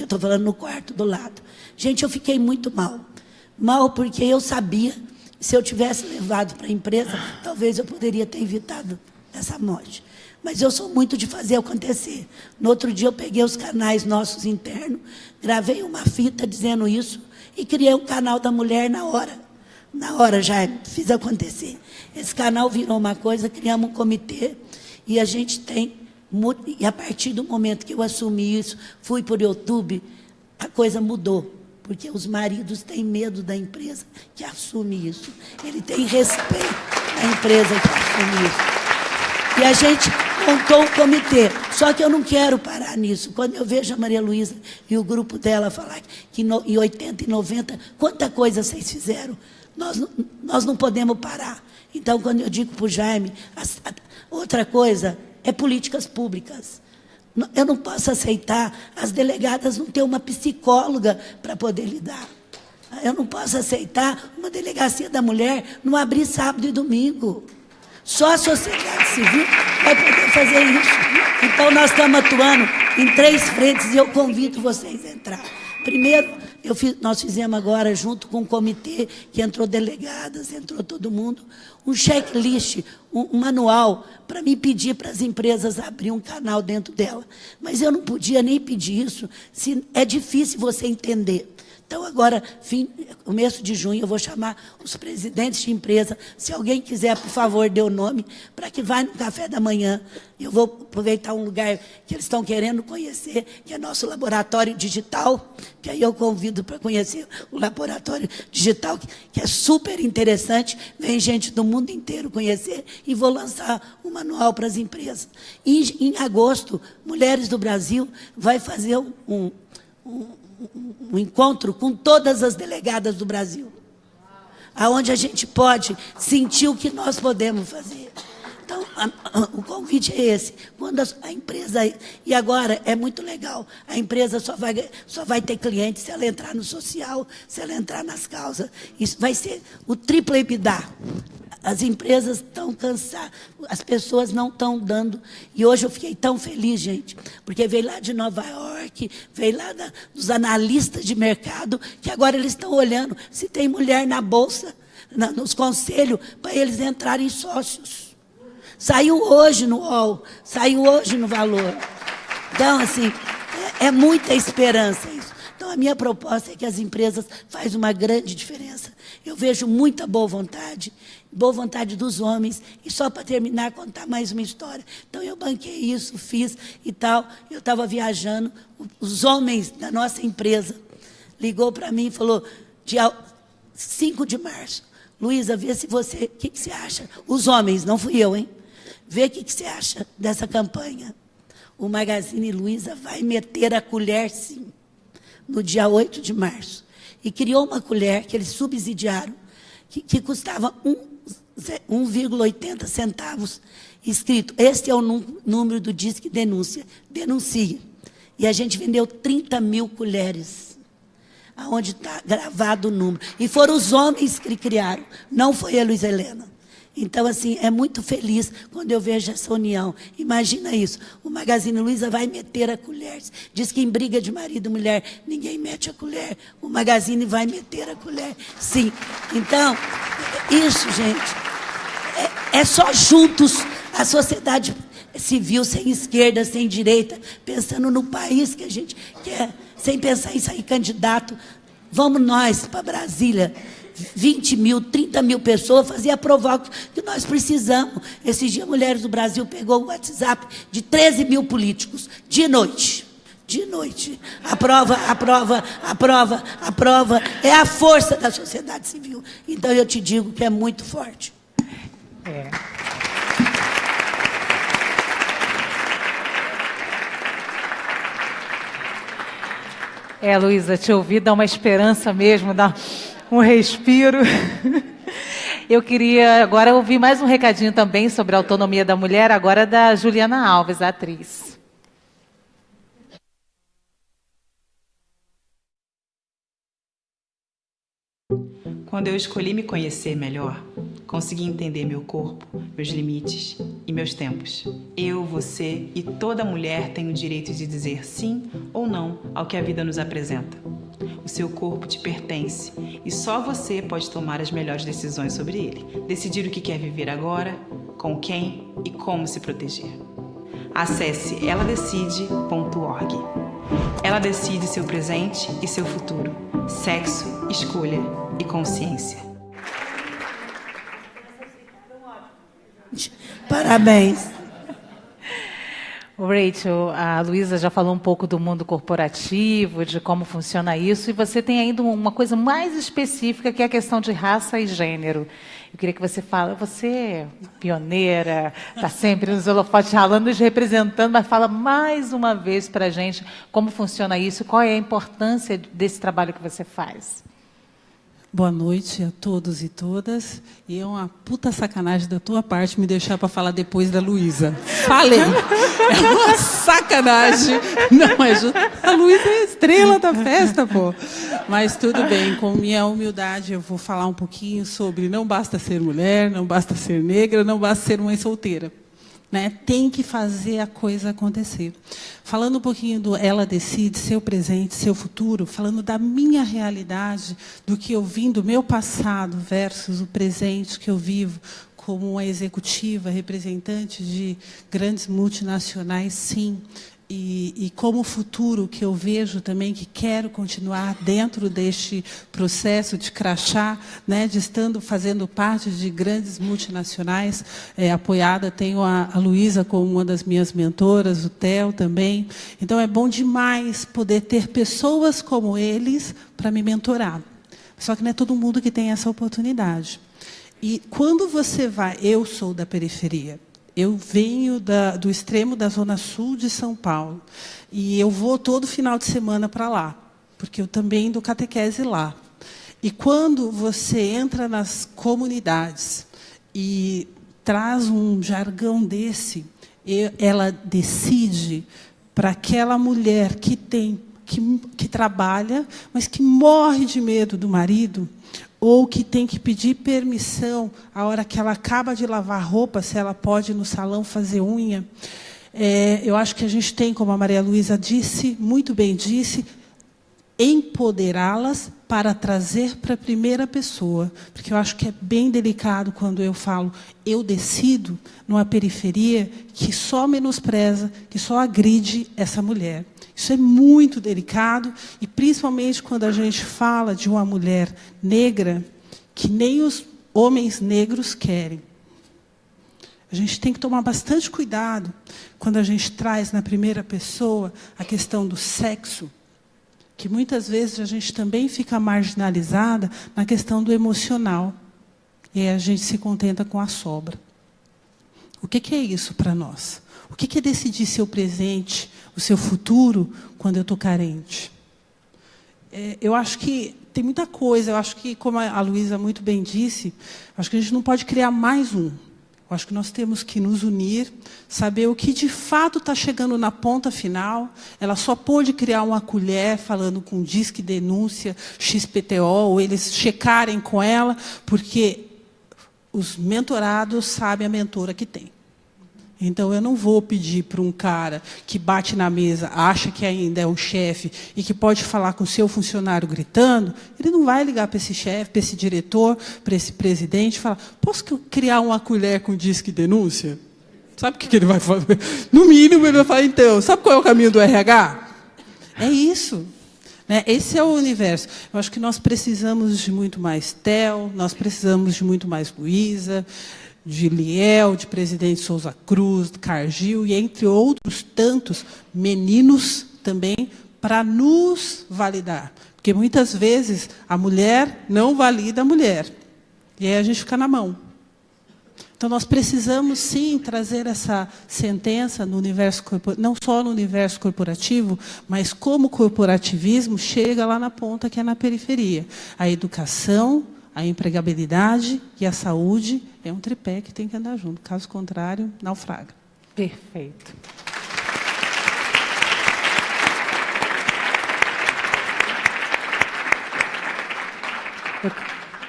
estou falando no quarto do lado. Gente, eu fiquei muito mal. Mal porque eu sabia, se eu tivesse levado para a empresa, talvez eu poderia ter evitado essa morte. Mas eu sou muito de fazer acontecer. No outro dia eu peguei os canais nossos internos, gravei uma fita dizendo isso e criei um canal da mulher na hora. Na hora já fiz acontecer. Esse canal virou uma coisa, criamos um comitê e a gente tem... E a partir do momento que eu assumi isso, fui por YouTube, a coisa mudou. Porque os maridos têm medo da empresa que assume isso. Ele tem respeito da empresa que assume isso. E a gente montou um comitê. Só que eu não quero parar nisso. Quando eu vejo a Maria Luísa e o grupo dela falar que em 80 e 90, quanta coisa vocês fizeram, nós não podemos parar. Então, quando eu digo para o Jaime, outra coisa é políticas públicas. Eu não posso aceitar as delegadas não ter uma psicóloga para poder lidar. Eu não posso aceitar uma delegacia da mulher não abrir sábado e domingo. Só a sociedade civil vai poder fazer isso. Então, nós estamos atuando em 3 frentes e eu convido vocês a entrar. Primeiro, nós fizemos agora, junto com o comitê, que entrou delegadas, entrou todo mundo, um checklist, um manual, para me pedir para as empresas abrir um canal dentro dela. Mas eu não podia nem pedir isso, se é difícil você entender. Então, agora, começo de junho, eu vou chamar os presidentes de empresa. Se alguém quiser, por favor, dê o nome, para que vá no café da manhã. Eu vou aproveitar um lugar que eles estão querendo conhecer, que é nosso laboratório digital, que aí eu convido para conhecer o laboratório digital, que é super interessante. Vem gente do mundo inteiro conhecer e vou lançar um manual para as empresas. Em agosto, Mulheres do Brasil vai fazer um encontro com todas as delegadas do Brasil, aonde a gente pode sentir o que nós podemos fazer. Então, o convite é esse. Quando a empresa... E agora, é muito legal, a empresa só vai ter cliente se ela entrar no social, se ela entrar nas causas. Isso vai ser o triplo EBITDA. As empresas estão cansadas, as pessoas não estão dando. E hoje eu fiquei tão feliz, gente, porque veio lá de Nova York, veio lá dos analistas de mercado, que agora eles estão olhando se tem mulher na Bolsa, nos conselhos, para eles entrarem sócios. Saiu hoje no UOL, saiu hoje no Valor. Então, assim, é muita esperança isso. Então, a minha proposta é que as empresas façam uma grande diferença. Eu vejo muita boa vontade dos homens. E só para terminar, contar mais uma história. Então, eu banquei isso, fiz e tal. Eu estava viajando, os homens da nossa empresa ligou para mim e falou, dia 5 de março, Luísa, vê se você, o que você acha? Os homens, não fui eu, hein? Vê o que você acha dessa campanha. O Magazine Luiza vai meter a colher, sim, no dia 8 de março. E criou uma colher que eles subsidiaram, que custava 1,80 centavos, escrito, este é o número do Disque Denúncia, denuncie. E a gente vendeu 30 mil colheres, aonde está gravado o número. E foram os homens que criaram, não foi a Luiza Helena. Então, assim, é muito feliz quando eu vejo essa união. Imagina isso. O Magazine Luiza vai meter a colher. Diz que em briga de marido e mulher, ninguém mete a colher. O Magazine vai meter a colher. Sim. Então, isso, gente, é só juntos a sociedade civil, sem esquerda, sem direita, pensando no país que a gente quer, sem pensar em sair candidato. Vamos nós para Brasília, 20 mil, 30 mil pessoas, fazer a provocação que nós precisamos. Esses dias, Mulheres do Brasil pegou o WhatsApp de 13 mil políticos, de noite. De noite. A prova é a força da sociedade civil. Então, eu te digo que é muito forte. Luísa, te ouvir dá uma esperança mesmo, dá um respiro. Eu queria agora ouvir mais um recadinho também sobre a autonomia da mulher, agora da Juliana Alves, a atriz. Quando eu escolhi me conhecer melhor, consegui entender meu corpo, meus limites e meus tempos. Eu, você e toda mulher tem o direito de dizer sim ou não ao que a vida nos apresenta. O seu corpo te pertence e só você pode tomar as melhores decisões sobre ele. Decidir o que quer viver agora, com quem e como se proteger. Acesse eladecide.org. Ela decide seu presente e seu futuro. Sexo, escolha e consciência. Parabéns. Rachel, a Luísa já falou um pouco do mundo corporativo, de como funciona isso, e você tem ainda uma coisa mais específica, que é a questão de raça e gênero. Eu queria que você fale, você é pioneira, está sempre nos holofotes ralando, nos representando, mas fala mais uma vez para a gente como funciona isso, qual é a importância desse trabalho que você faz. Boa noite a todos e todas. E é uma puta sacanagem da tua parte me deixar para falar depois da Luísa. Falei! É uma sacanagem. Não é justo. A Luísa é a estrela da festa, pô. Mas tudo bem, com minha humildade eu vou falar um pouquinho sobre não basta ser mulher, não basta ser negra, não basta ser mãe solteira. Né? Tem que fazer a coisa acontecer. Falando um pouquinho do Ela Decide, seu presente, seu futuro, falando da minha realidade, do que eu vim do meu passado versus o presente que eu vivo como uma executiva, representante de grandes multinacionais, sim. E como futuro que eu vejo também, que quero continuar dentro deste processo de crachá, né, de estando fazendo parte de grandes multinacionais, apoiada, tenho a Luísa como uma das minhas mentoras, o Theo também. Então, é bom demais poder ter pessoas como eles para me mentorar. Só que não é todo mundo que tem essa oportunidade. E quando você vai... Eu sou da periferia. Eu venho do extremo da Zona Sul de São Paulo. E eu vou todo final de semana para lá, porque eu também dou catequese lá. E quando você entra nas comunidades e traz um jargão desse, ela decide para aquela mulher que trabalha, mas que morre de medo do marido, ou que tem que pedir permissão a hora que ela acaba de lavar roupa, se ela pode ir no salão fazer unha. Eu acho que a gente tem, como a Maria Luísa disse, muito bem disse, empoderá-las para trazer para a primeira pessoa. Porque eu acho que é bem delicado quando eu falo, eu decido, numa periferia que só menospreza, que só agride essa mulher. Isso é muito delicado, e principalmente quando a gente fala de uma mulher negra, que nem os homens negros querem. A gente tem que tomar bastante cuidado quando a gente traz na primeira pessoa a questão do sexo, que muitas vezes a gente também fica marginalizada na questão do emocional. E aí a gente se contenta com a sobra. O que é isso para nós? O que é decidir seu presente, o seu futuro, quando eu estou carente? Eu acho que tem muita coisa. Eu acho que, como a Luísa muito bem disse, acho que a gente não pode criar mais um. Eu acho que nós temos que nos unir, saber o que de fato está chegando na ponta final. Ela só pôde criar uma colher falando com disque denúncia, XPTO, ou eles checarem com ela, porque os mentorados sabem a mentora que tem. Então, eu não vou pedir para um cara que bate na mesa, acha que ainda é um chefe e que pode falar com o seu funcionário gritando, ele não vai ligar para esse chefe, para esse diretor, para esse presidente e falar: posso criar uma colher com disque denúncia? Sabe o que ele vai fazer? No mínimo, ele vai falar: então, sabe qual é o caminho do RH? É isso. Né? Esse é o universo. Eu acho que nós precisamos de muito mais Theo, nós precisamos de muito mais Luísa, de Liel, de Presidente Souza Cruz, de Cargil, e entre outros tantos meninos também, para nos validar. Porque, muitas vezes, a mulher não valida a mulher. E aí a gente fica na mão. Então, nós precisamos, sim, trazer essa sentença no universo não só no universo corporativo, mas como o corporativismo chega lá na ponta, que é na periferia. A educação, a empregabilidade e a saúde é um tripé que tem que andar junto. Caso contrário, naufraga. Perfeito.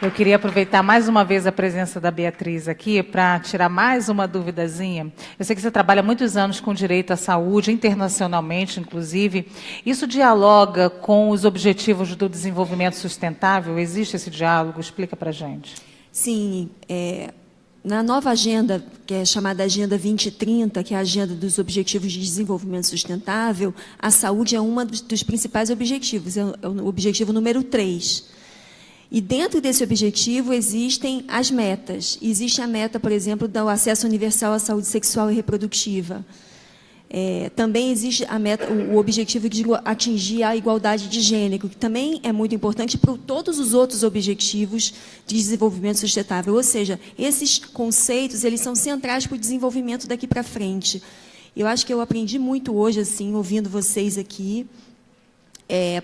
Eu queria aproveitar mais uma vez a presença da Beatriz aqui para tirar mais uma duvidazinha. Eu sei que você trabalha há muitos anos com direito à saúde, internacionalmente, inclusive. Isso dialoga com os objetivos do desenvolvimento sustentável? Existe esse diálogo? Explica para a gente. Sim. Na nova agenda, que é chamada Agenda 2030, que é a agenda dos Objetivos de Desenvolvimento Sustentável, a saúde é um dos principais objetivos, é o objetivo número 3. E dentro desse objetivo existem as metas. Existe a meta, por exemplo, do acesso universal à saúde sexual e reprodutiva. Também existe a meta, o objetivo de atingir a igualdade de gênero, que também é muito importante para todos os outros objetivos de desenvolvimento sustentável. Ou seja, esses conceitos eles são centrais para o desenvolvimento daqui para frente. Eu acho que eu aprendi muito hoje, assim, ouvindo vocês aqui.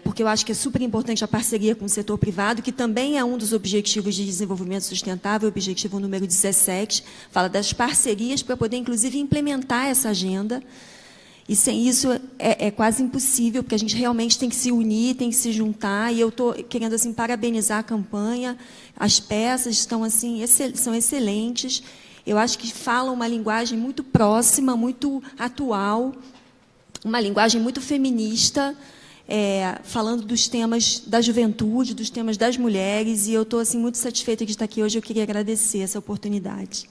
Porque eu acho que é super importante a parceria com o setor privado, que também é um dos objetivos de desenvolvimento sustentável, o objetivo número 17, fala das parcerias para poder, inclusive, implementar essa agenda. E sem isso é quase impossível, porque a gente realmente tem que se unir, tem que se juntar, e eu estou querendo assim, parabenizar a campanha, as peças estão assim, são excelentes, eu acho que falam uma linguagem muito próxima, muito atual, uma linguagem muito feminista, falando dos temas da juventude, dos temas das mulheres, e eu estou assim, muito satisfeita de estar aqui hoje. Eu queria agradecer essa oportunidade.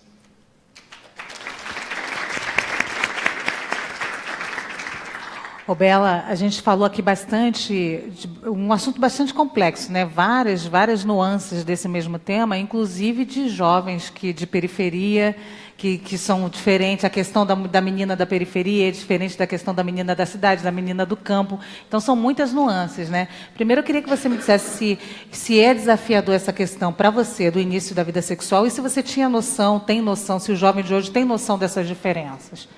Ô, Bela, a gente falou aqui bastante, um assunto bastante complexo, né? Várias nuances desse mesmo tema, inclusive de jovens de periferia, que são diferentes. A questão da menina da periferia é diferente da questão da menina da cidade, da menina do campo. Então, são muitas nuances, né? Primeiro, eu queria que você me dissesse se é desafiador essa questão para você, do início da vida sexual, e se você tem noção, se o jovem de hoje tem noção dessas diferenças.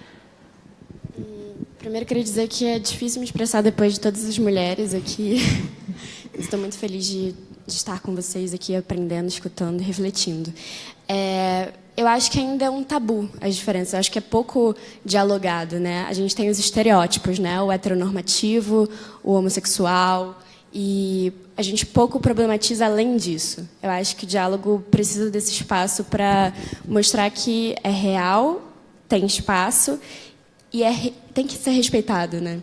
Primeiro, queria dizer que é difícil me expressar depois de todas as mulheres aqui. Estou muito feliz de estar com vocês aqui, aprendendo, escutando e refletindo. Eu acho que ainda é um tabu as diferenças. Eu acho que é pouco dialogado, né? A gente tem os estereótipos, né? O heteronormativo, o homossexual, e a gente pouco problematiza além disso. Eu acho que o diálogo precisa desse espaço para mostrar que é real, tem espaço e tem que ser respeitado, né?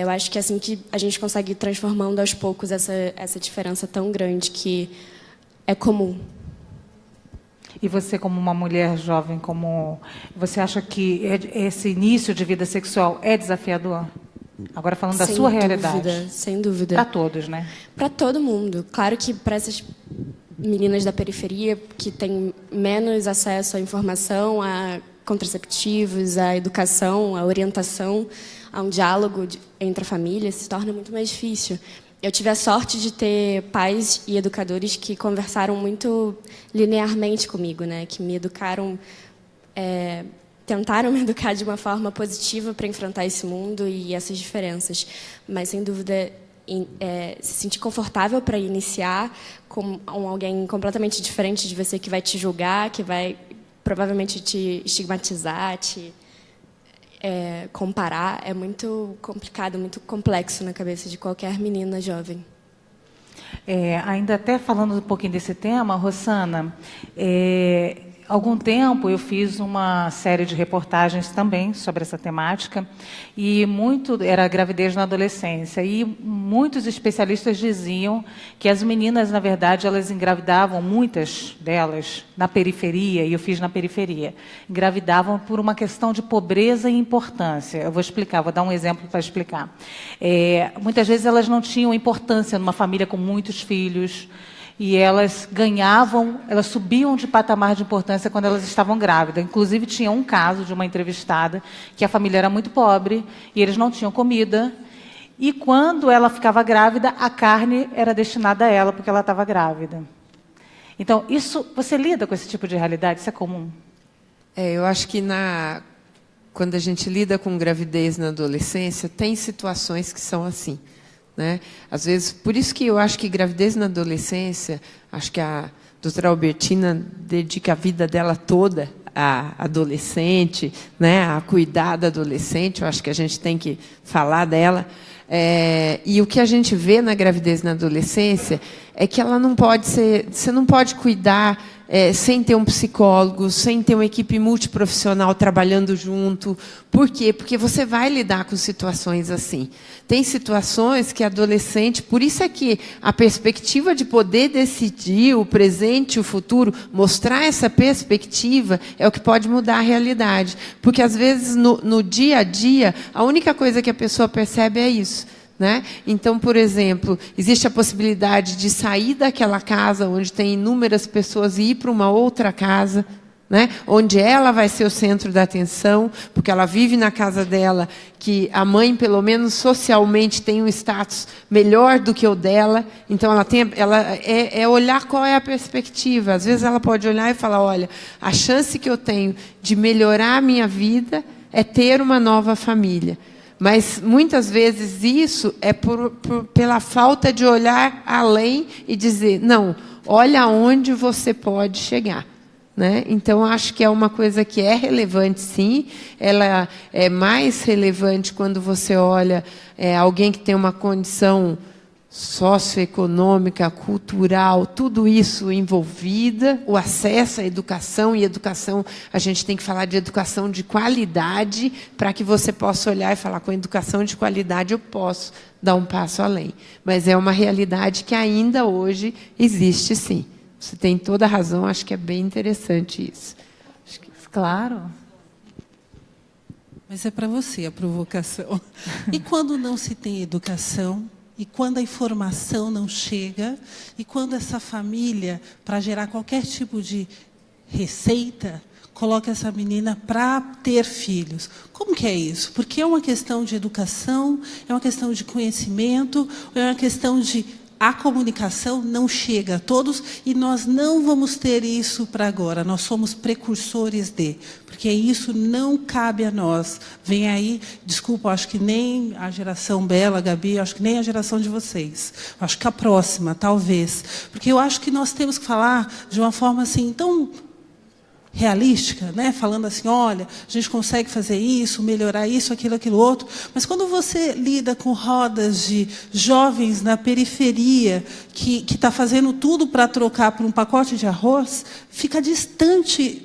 Eu acho que é assim que a gente consegue ir transformando aos poucos essa diferença tão grande que é comum. E você, como uma mulher jovem, você acha que esse início de vida sexual é desafiador? Agora falando da sua realidade. Sem dúvida. Para todos, né? Para todo mundo. Claro que para essas meninas da periferia que têm menos acesso à informação, a contraceptivos, à educação, à orientação, a um diálogo entre a família, se torna muito mais difícil. Eu tive a sorte de ter pais e educadores que conversaram muito linearmente comigo, né? Que me educaram, tentaram me educar de uma forma positiva para enfrentar esse mundo e essas diferenças. Mas, sem dúvida, se sentir confortável para iniciar com alguém completamente diferente de você, que vai te julgar, que vai provavelmente te estigmatizar, te comparar, é muito complicado, muito complexo na cabeça de qualquer menina jovem. Ainda até falando um pouquinho desse tema, Rossana, há algum tempo eu fiz uma série de reportagens também sobre essa temática, e era gravidez na adolescência, e muitos especialistas diziam que as meninas, na verdade, elas engravidavam, muitas delas, na periferia, e eu fiz na periferia, engravidavam por uma questão de pobreza e importância. Eu vou explicar, vou dar um exemplo para explicar. Muitas vezes elas não tinham importância numa família com muitos filhos, e elas elas subiam de patamar de importância quando elas estavam grávidas. Inclusive, tinha um caso de uma entrevistada que a família era muito pobre e eles não tinham comida. E quando ela ficava grávida, a carne era destinada a ela, porque ela estava grávida. Então, você lida com esse tipo de realidade? Isso é comum? Eu acho que quando a gente lida com gravidez na adolescência, tem situações que são assim. Né? Às vezes, por isso que eu acho que gravidez na adolescência, acho que a doutora Albertina dedica a vida dela toda à adolescente, né? A cuidar da adolescente, eu acho que a gente tem que falar dela. E o que a gente vê na gravidez na adolescência é que ela não pode ser, você não pode cuidar sem ter um psicólogo, sem ter uma equipe multiprofissional trabalhando junto. Por quê? Porque você vai lidar com situações assim. Tem situações que adolescente, por isso é que a perspectiva de poder decidir o presente e o futuro, mostrar essa perspectiva, é o que pode mudar a realidade. Porque, às vezes, no dia a dia, a única coisa que a pessoa percebe é isso. Né? Então, por exemplo, existe a possibilidade de sair daquela casa onde tem inúmeras pessoas e ir para uma outra casa, né? Onde ela vai ser o centro da atenção, porque ela vive na casa dela, que a mãe, pelo menos socialmente, tem um status melhor do que o dela. Então, é olhar qual é a perspectiva. Às vezes, ela pode olhar e falar, olha, a chance que eu tenho de melhorar a minha vida é ter uma nova família. Mas, muitas vezes, isso é pela falta de olhar além e dizer, não, olha aonde você pode chegar. Né? Então, acho que é uma coisa que é relevante, sim. Ela é mais relevante quando você olha alguém que tem uma condição socioeconômica, cultural, tudo isso envolvida, o acesso à educação, e educação, a gente tem que falar de educação de qualidade, para que você possa olhar e falar, com educação de qualidade eu posso dar um passo além. Mas é uma realidade que ainda hoje existe, sim. Você tem toda a razão, acho que é bem interessante isso. Claro. Mas é para você a provocação. E quando não se tem educação, e quando a informação não chega, e quando essa família, para gerar qualquer tipo de receita, coloca essa menina para ter filhos. Como que é isso? Porque é uma questão de educação, é uma questão de conhecimento, é uma questão de a comunicação não chega a todos, e nós não vamos ter isso para agora. Nós somos precursores porque isso não cabe a nós. Vem aí, desculpa, acho que nem a geração Bela, Gabi, acho que nem a geração de vocês. Acho que a próxima, talvez. Porque eu acho que nós temos que falar de uma forma assim, tão realística, né? Falando assim, olha, a gente consegue fazer isso, melhorar isso, aquilo outro. Mas quando você lida com rodas de jovens na periferia que está fazendo tudo para trocar por um pacote de arroz, fica distante,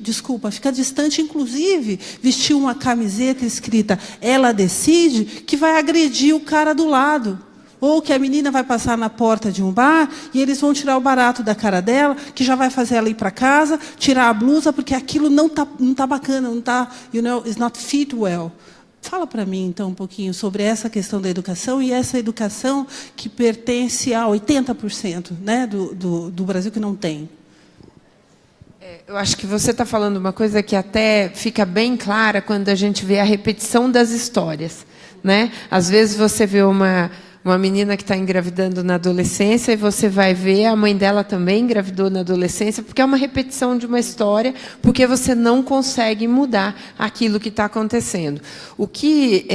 inclusive, vestir uma camiseta escrita "Ela decide", que vai agredir o cara do lado. Ou que a menina vai passar na porta de um bar e eles vão tirar o barato da cara dela, que já vai fazer ela ir para casa, tirar a blusa, porque aquilo não tá bacana, não está, it's not fit well. Fala para mim, então, um pouquinho sobre essa questão da educação, e essa educação que pertence a 80%, né, do Brasil que não tem. Eu acho que você está falando uma coisa que até fica bem clara quando a gente vê a repetição das histórias. Né? Às vezes você vê uma menina que está engravidando na adolescência e você vai ver a mãe dela também engravidou na adolescência, porque é uma repetição de uma história, porque você não consegue mudar aquilo que está acontecendo. O que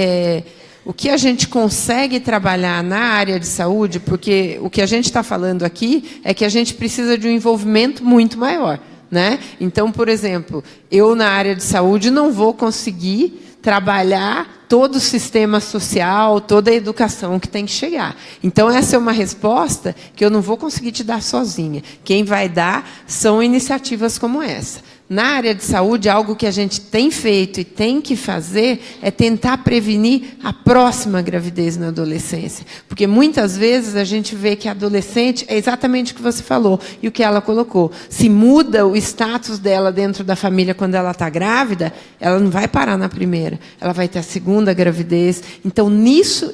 a gente consegue trabalhar na área de saúde, porque o que a gente está falando aqui é que a gente precisa de um envolvimento muito maior. Né? Então, por exemplo, eu na área de saúde não vou conseguir trabalhar todo o sistema social, toda a educação que tem que chegar. Então, essa é uma resposta que eu não vou conseguir te dar sozinha. Quem vai dar são iniciativas como essa. Na área de saúde, algo que a gente tem feito e tem que fazer é tentar prevenir a próxima gravidez na adolescência. Porque muitas vezes a gente vê que a adolescente é exatamente o que você falou e o que ela colocou. Se muda o status dela dentro da família quando ela está grávida, ela não vai parar na primeira, ela vai ter a segunda gravidez. Então,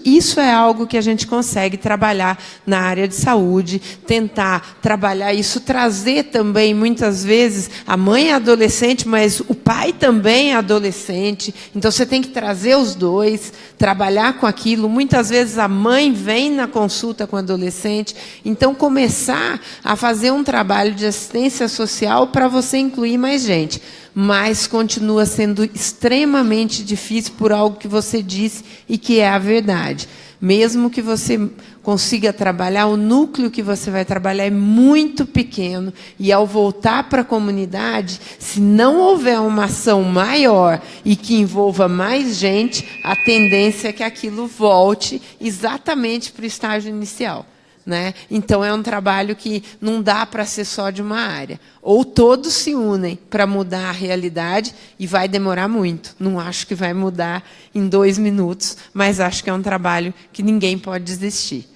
isso é algo que a gente consegue trabalhar na área de saúde, tentar trabalhar isso, trazer também, muitas vezes, a mãe adolescente, mas o pai também é adolescente, então você tem que trazer os dois, trabalhar com aquilo. Muitas vezes a mãe vem na consulta com o adolescente, então começar a fazer um trabalho de assistência social para você incluir mais gente. Mas continua sendo extremamente difícil por algo que você disse e que é a verdade. Mesmo que você consiga trabalhar, o núcleo que você vai trabalhar é muito pequeno, e ao voltar para a comunidade, se não houver uma ação maior e que envolva mais gente, a tendência é que aquilo volte exatamente para o estágio inicial. Né? Então, é um trabalho que não dá para ser só de uma área. Ou todos se unem para mudar a realidade, e vai demorar muito. Não acho que vai mudar em 2 minutos, mas acho que é um trabalho que ninguém pode desistir.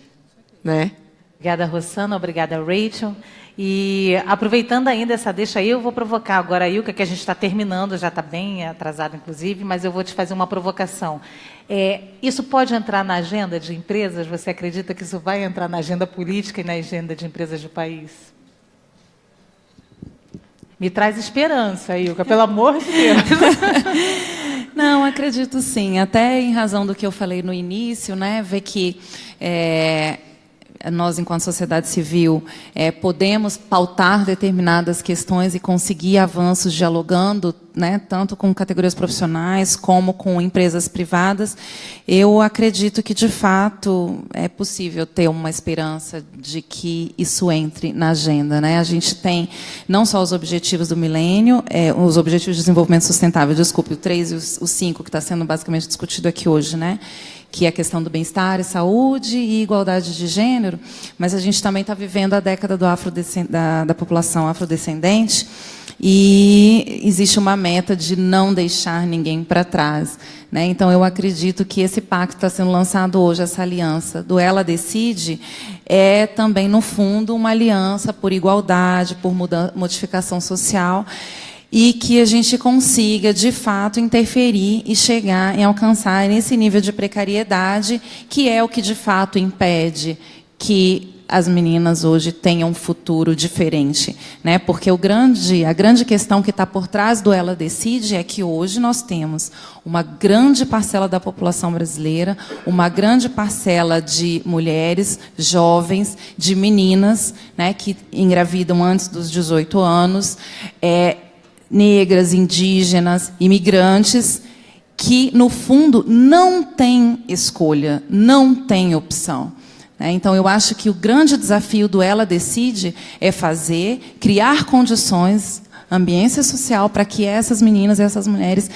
Né? Obrigada, Rossana. Obrigada, Rachel. E aproveitando ainda essa deixa aí, eu vou provocar agora a Ilka, que a gente está terminando, já está bem atrasado, inclusive, mas eu vou te fazer uma provocação. Isso pode entrar na agenda de empresas? Você acredita que isso vai entrar na agenda política e na agenda de empresas do país? Me traz esperança, Ilka, pelo amor de Deus. Não, acredito sim. Até em razão do que eu falei no início, né, ver que nós, enquanto sociedade civil, podemos pautar determinadas questões e conseguir avanços dialogando, né, tanto com categorias profissionais como com empresas privadas. Eu acredito que, de fato, é possível ter uma esperança de que isso entre na agenda. Né? A gente tem não só os objetivos do milênio, os objetivos de desenvolvimento sustentável, desculpe, o 3 e o 5, que está sendo basicamente discutido aqui hoje, né? Que é a questão do bem-estar e saúde e igualdade de gênero, mas a gente também está vivendo a década da população afrodescendente, e existe uma meta de não deixar ninguém para trás. Né? Então, eu acredito que esse pacto está sendo lançado hoje, essa aliança do Ela Decide, é também, no fundo, uma aliança por igualdade, por modificação social, e que a gente consiga, de fato, interferir e chegar em alcançar nesse nível de precariedade, que é o que, de fato, impede que as meninas hoje tenham um futuro diferente. Né? Porque a grande questão que está por trás do Ela Decide é que hoje nós temos uma grande parcela da população brasileira, uma grande parcela de mulheres, jovens, de meninas, né, que engravidam antes dos 18 anos, negras, indígenas, imigrantes, que, no fundo, não têm escolha, não têm opção. Então, eu acho que o grande desafio do Ela Decide é criar condições, ambiência social, para que essas meninas e essas mulheres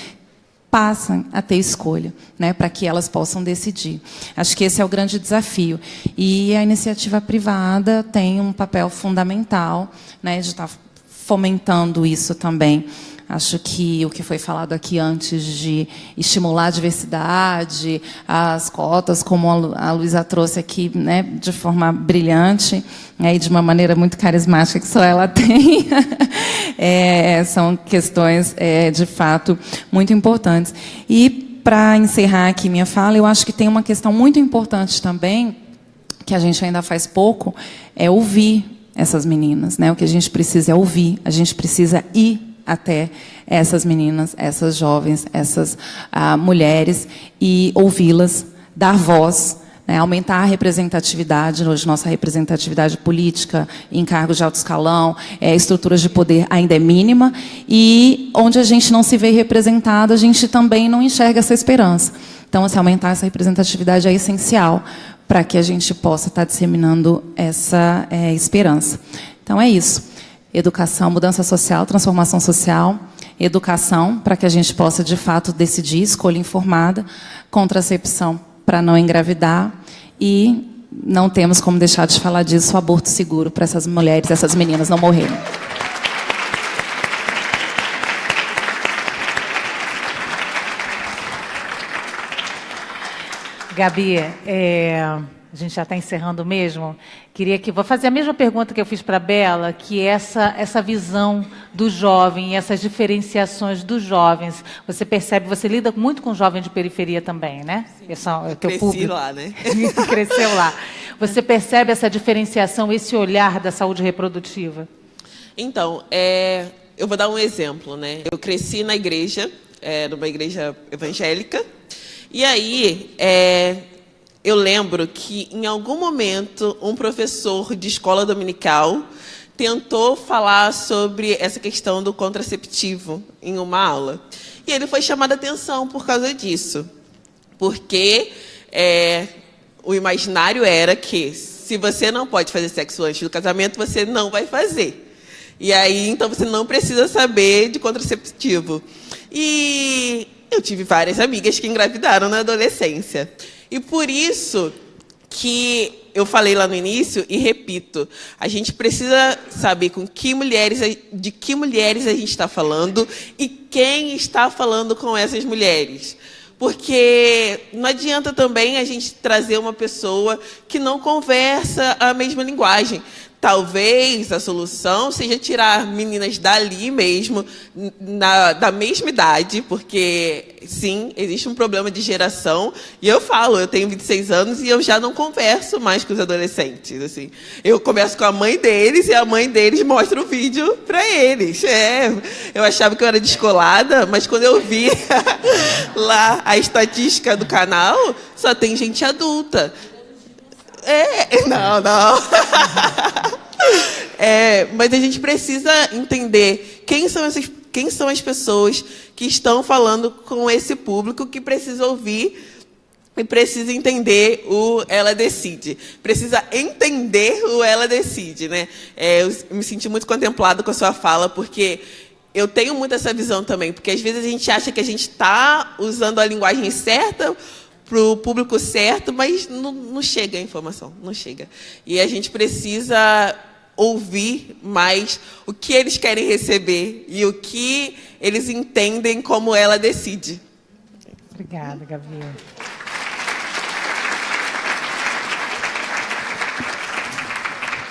passem a ter escolha, né, para que elas possam decidir. Acho que esse é o grande desafio. E a iniciativa privada tem um papel fundamental, né, de estar fomentando isso também. Acho que o que foi falado aqui antes de estimular a diversidade, as cotas, como a Luísa trouxe aqui, né, de forma brilhante, né, e de uma maneira muito carismática que só ela tem, são questões, de fato, muito importantes. E, para encerrar aqui minha fala, eu acho que tem uma questão muito importante também, que a gente ainda faz pouco, é ouvir essas meninas. Né? O que a gente precisa é ouvir, a gente precisa ir até essas meninas, essas jovens, essas mulheres, e ouvi-las, dar voz, né, aumentar a representatividade. Hoje, nossa representatividade política em cargos de alto escalão, estruturas de poder ainda é mínima, e onde a gente não se vê representado, a gente também não enxerga essa esperança. Então, aumentar essa representatividade é essencial para que a gente possa estar disseminando essa esperança. Então, é isso. Educação, mudança social, transformação social, educação, para que a gente possa, de fato, decidir, escolha informada, contracepção para não engravidar e não temos como deixar de falar disso, o aborto seguro para essas mulheres, essas meninas não morrerem. Gabi, a gente já está encerrando mesmo. Vou fazer a mesma pergunta que eu fiz para a Bela, que é essa visão do jovem, essas diferenciações dos jovens. Você percebe, você lida muito com jovem de periferia também, né? Eu cresci lá, né? Cresceu lá. Você percebe essa diferenciação, esse olhar da saúde reprodutiva? Então, eu vou dar um exemplo, né? Eu cresci na igreja, numa igreja evangélica, e aí eu lembro que, em algum momento, um professor de escola dominical tentou falar sobre essa questão do contraceptivo em uma aula. E ele foi chamado a atenção por causa disso. Porque o imaginário era que, se você não pode fazer sexo antes do casamento, você não vai fazer. E aí, então, você não precisa saber de contraceptivo. E eu tive várias amigas que engravidaram na adolescência. E por isso que eu falei lá no início e repito, a gente precisa saber de que mulheres a gente está falando e quem está falando com essas mulheres. Porque não adianta também a gente trazer uma pessoa que não conversa a mesma linguagem. Talvez a solução seja tirar meninas dali mesmo, da mesma idade, porque, sim, existe um problema de geração. E eu tenho 26 anos e eu já não converso mais com os adolescentes. Assim. Eu converso com a mãe deles e a mãe deles mostra o vídeo para eles. Eu achava que eu era descolada, mas quando eu vi lá a estatística do canal, só tem gente adulta. Não. Mas a gente precisa entender quem são as pessoas que estão falando com esse público que precisa ouvir e precisa entender o Ela Decide. Precisa entender o Ela Decide, né? Eu me senti muito contemplada com a sua fala, porque eu tenho muito essa visão também, porque às vezes a gente acha que a gente está usando a linguagem certa para o público certo, mas não chega a informação, não chega. E a gente precisa ouvir mais o que eles querem receber e o que eles entendem como Ela Decide. Obrigada, Gabi.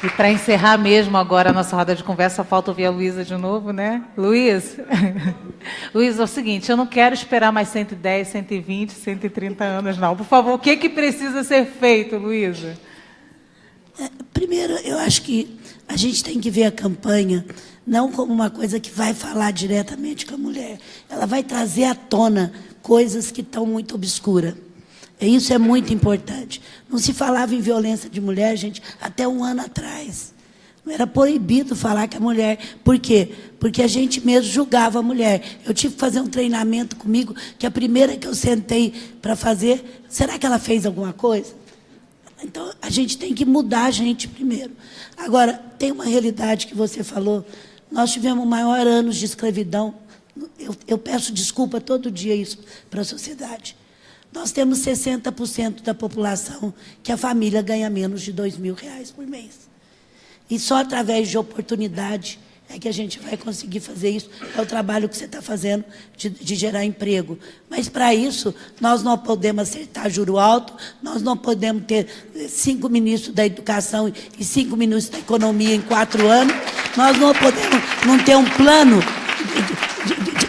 E para encerrar mesmo agora a nossa roda de conversa, falta ouvir a Luísa de novo, né? Luiz, é o seguinte, eu não quero esperar mais 110, 120, 130 anos, não. Por favor, o que precisa ser feito, Luísa? Primeiro, eu acho que a gente tem que ver a campanha não como uma coisa que vai falar diretamente com a mulher. Ela vai trazer à tona coisas que estão muito obscuras. E isso é muito importante. Não se falava em violência de mulher, gente, até um ano atrás. Não era proibido falar que a mulher... Por quê? Porque a gente mesmo julgava a mulher. Eu tive que fazer um treinamento comigo, que a primeira que eu sentei para fazer, será que ela fez alguma coisa? Então, a gente tem que mudar a gente primeiro. Agora, tem uma realidade que você falou. Nós tivemos o maior anos de escravidão. Eu peço desculpa todo dia isso para a sociedade. Nós temos 60% da população que a família ganha menos de R$2.000 por mês. E só através de oportunidade é que a gente vai conseguir fazer isso. É o trabalho que você está fazendo de gerar emprego. Mas, para isso, nós não podemos acertar juro alto, nós não podemos ter 5 ministros da educação e 5 ministros da economia em 4 anos, nós não podemos não ter um plano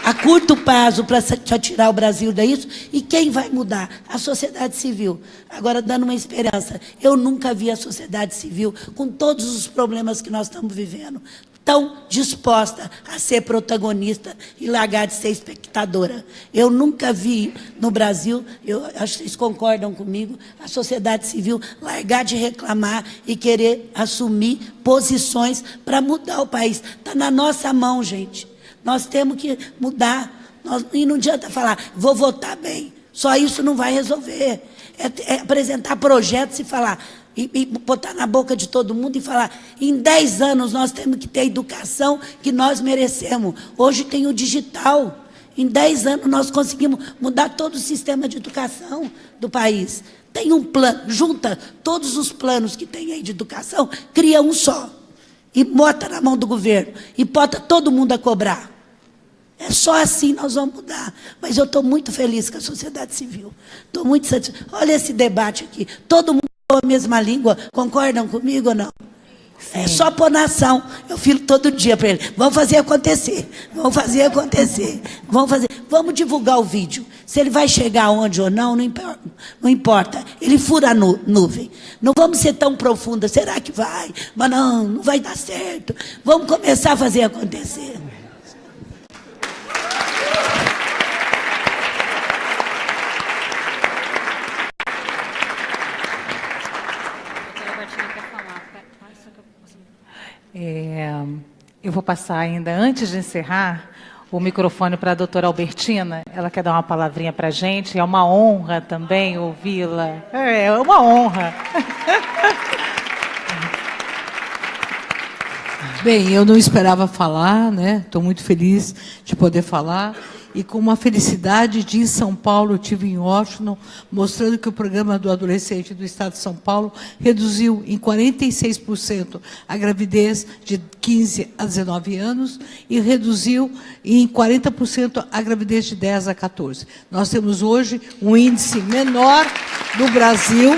a curto prazo para tirar o Brasil disso. E quem vai mudar? A sociedade civil. Agora, dando uma esperança, eu nunca vi a sociedade civil, com todos os problemas que nós estamos vivendo, tão disposta a ser protagonista e largar de ser espectadora. Eu nunca vi no Brasil, eu acho que vocês concordam comigo, a sociedade civil largar de reclamar e querer assumir posições para mudar o país. Está na nossa mão, gente. Nós temos que mudar. E não adianta falar, vou votar bem. Só isso não vai resolver. É apresentar projetos e falar, e botar na boca de todo mundo e falar, em 10 anos nós temos que ter a educação que nós merecemos. Hoje tem o digital. Em 10 anos nós conseguimos mudar todo o sistema de educação do país. Tem um plano, junta todos os planos que tem aí de educação, cria um só. E bota na mão do governo. E bota todo mundo a cobrar. É só assim nós vamos mudar. Mas eu estou muito feliz com a sociedade civil. Estou muito satisfeita. Olha esse debate aqui. Todo mundo fala a mesma língua. Concordam comigo ou não? Sim. É só pôr na ação. Eu falo todo dia para ele. Vamos fazer acontecer. Vamos fazer acontecer. Vamos divulgar o vídeo. Se ele vai chegar onde ou não, não importa. Ele fura a nuvem. Não vamos ser tão profunda. Será que vai? Mas não vai dar certo. Vamos começar a fazer acontecer. Eu vou passar ainda, antes de encerrar, o microfone para a doutora Albertina. Ela quer dar uma palavrinha para a gente. É uma honra também ouvi-la. É uma honra. Bem, eu não esperava falar, né? Estou muito feliz de poder falar. E com uma felicidade de ir em São Paulo, eu estive em Washington, mostrando que o programa do adolescente do Estado de São Paulo reduziu em 46% a gravidez de 15 a 19 anos e reduziu em 40% a gravidez de 10 a 14. Nós temos hoje um índice menor no Brasil.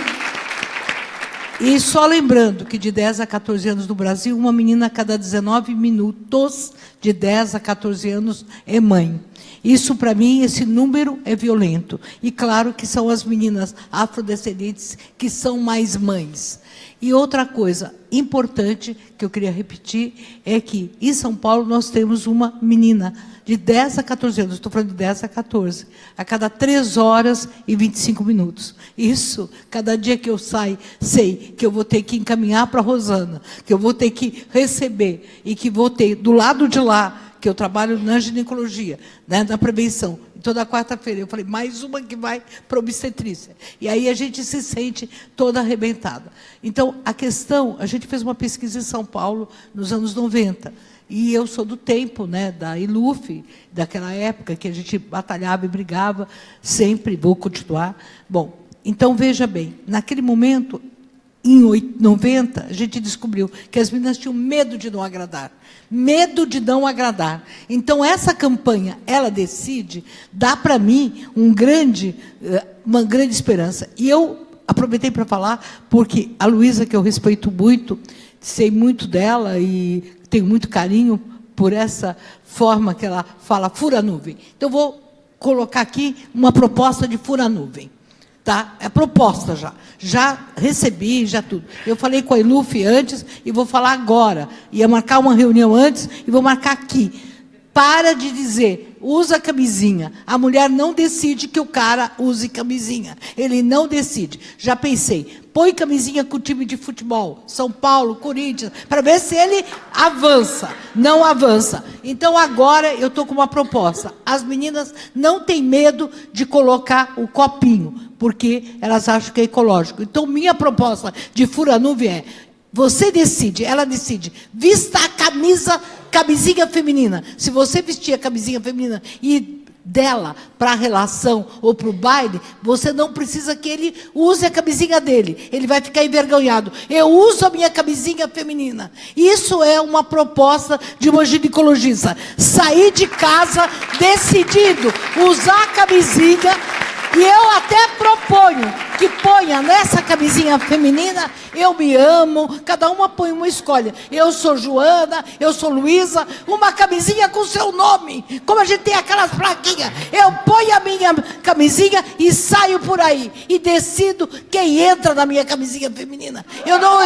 E só lembrando que de 10 a 14 anos no Brasil, uma menina a cada 19 minutos de 10 a 14 anos é mãe. Isso, para mim, esse número é violento. E claro que são as meninas afrodescendentes que são mais mães. E outra coisa importante que eu queria repetir é que em São Paulo nós temos uma menina de 10 a 14 anos, estou falando de 10 a 14, a cada 3 horas e 25 minutos. Isso, cada dia que eu saio, sei que eu vou ter que encaminhar para a Rosana, que eu vou ter que receber e que vou ter do lado de lá, que eu trabalho na ginecologia, né, na prevenção. Toda quarta-feira eu falei, mais uma que vai para a obstetrícia. E aí a gente se sente toda arrebentada. Então, a questão, a gente fez uma pesquisa em São Paulo nos anos 90. E eu sou do tempo, né, da ILUF, daquela época que a gente batalhava e brigava, sempre vou continuar. Bom, então veja bem, naquele momento, em 90, a gente descobriu que as meninas tinham medo de não agradar. Medo de não agradar. Então, essa campanha, Ela Decide, dá para mim uma grande esperança. E eu aproveitei para falar, porque a Luísa, que eu respeito muito, sei muito dela e tenho muito carinho por essa forma que ela fala, fura-nuvem. Então, vou colocar aqui uma proposta de fura-nuvem. Tá? É proposta já recebi, já tudo. Eu falei com a ILUF antes e vou falar agora. Ia marcar uma reunião antes e vou marcar aqui. Para de dizer, usa camisinha. A mulher não decide que o cara use camisinha. Ele não decide. Já pensei, põe camisinha com o time de futebol, São Paulo, Corinthians, para ver se ele avança. Não avança. Então, agora, eu estou com uma proposta. As meninas não têm medo de colocar o copinho, porque elas acham que é ecológico. Então, minha proposta de fura-nuvem é, você decide, ela decide, vista a camisinha feminina. Se você vestir a camisinha feminina e dela para a relação ou para o baile, você não precisa que ele use a camisinha dele. Ele vai ficar envergonhado. Eu uso a minha camisinha feminina. Isso é uma proposta de uma ginecologista. Sair de casa decidido, usar a camisinha. E eu até proponho que ponha nessa camisinha feminina, eu me amo, cada uma põe uma escolha. Eu sou Joana, eu sou Luísa, uma camisinha com seu nome, como a gente tem aquelas plaquinhas. Eu ponho a minha camisinha e saio por aí. E decido quem entra na minha camisinha feminina. Eu não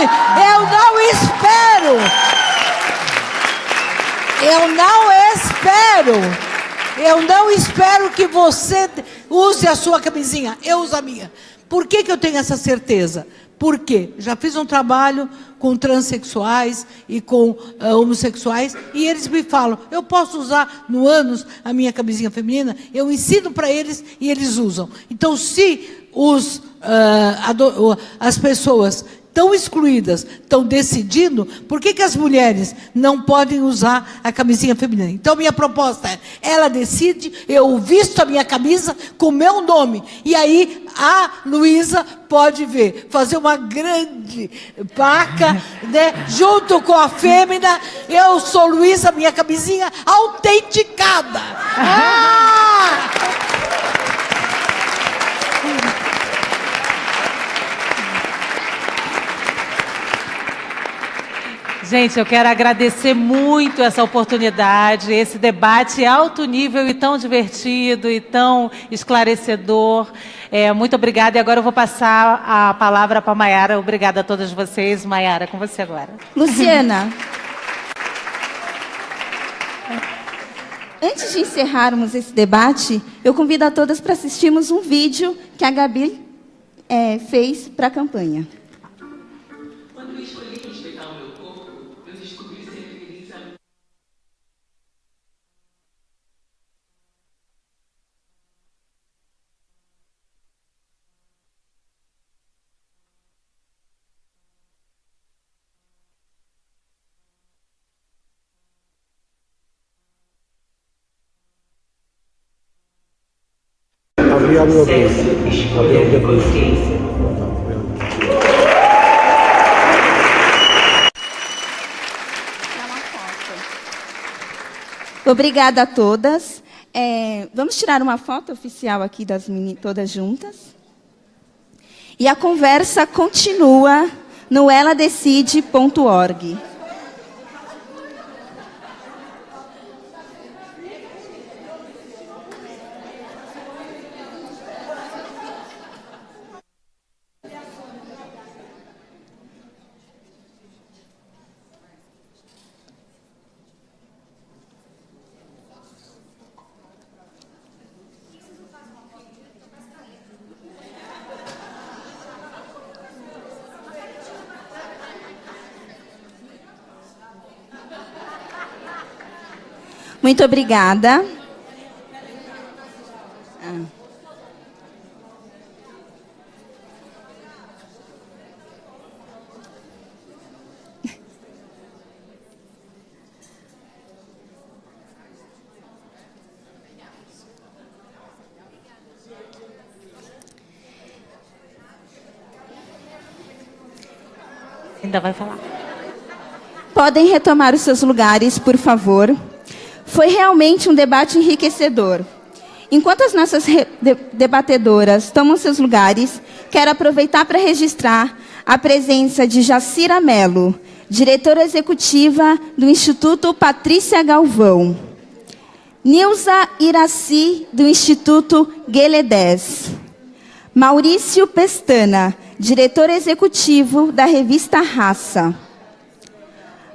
espero que você use a sua camisinha, eu uso a minha. Por que eu tenho essa certeza? Porque já fiz um trabalho com transexuais e com homossexuais, e eles me falam, eu posso usar no ânus a minha camisinha feminina? Eu ensino para eles e eles usam. Então, se as pessoas tão excluídas, estão decidindo, por que as mulheres não podem usar a camisinha feminina? Então, minha proposta é, ela decide, eu visto a minha camisa com o meu nome. E aí, a Luísa pode ver, fazer uma grande placa, né, junto com a fêmea, eu sou Luísa, minha camisinha autenticada. Gente, eu quero agradecer muito essa oportunidade, esse debate alto nível e tão divertido e tão esclarecedor. Muito obrigada. E agora eu vou passar a palavra para a Maiara. Obrigada a todas vocês. Maiara, com você agora. Luciana. Antes de encerrarmos esse debate, eu convido a todas para assistirmos um vídeo que a Gabi fez para a campanha. Quando eu escolhi respeitar o meu corpo, eu descobri ser feliz a... Obrigada a todas. Vamos tirar uma foto oficial aqui das meninas todas juntas. E a conversa continua no eladecide.org. Muito obrigada. Ainda vai falar. Podem retomar os seus lugares, por favor. Foi realmente um debate enriquecedor. Enquanto as nossas debatedoras tomam seus lugares, quero aproveitar para registrar a presença de Jacira Mello, diretora executiva do Instituto Patrícia Galvão, Nilza Iraci, do Instituto Gueledés, Maurício Pestana, diretor executivo da revista Raça,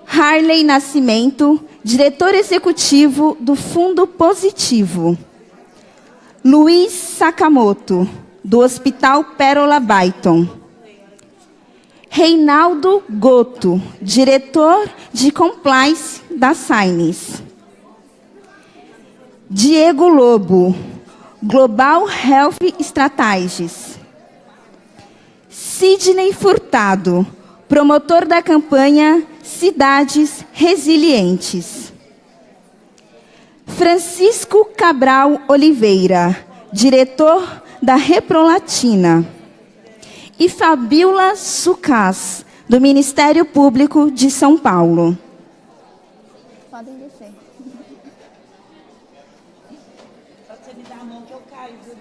Harley Nascimento, diretor executivo do Fundo Positivo, Luiz Sakamoto, do Hospital Pérola Byton, Reinaldo Goto, diretor de Compliance da Saines, Diego Lobo, Global Health Strategies, Sidney Furtado, promotor da campanha Cidades Resilientes, Francisco Cabral Oliveira, diretor da Reprolatina, e Fabiola Sucás, do Ministério Público de São Paulo. Podem descer. Só você me dar a mão que eu caio, viu?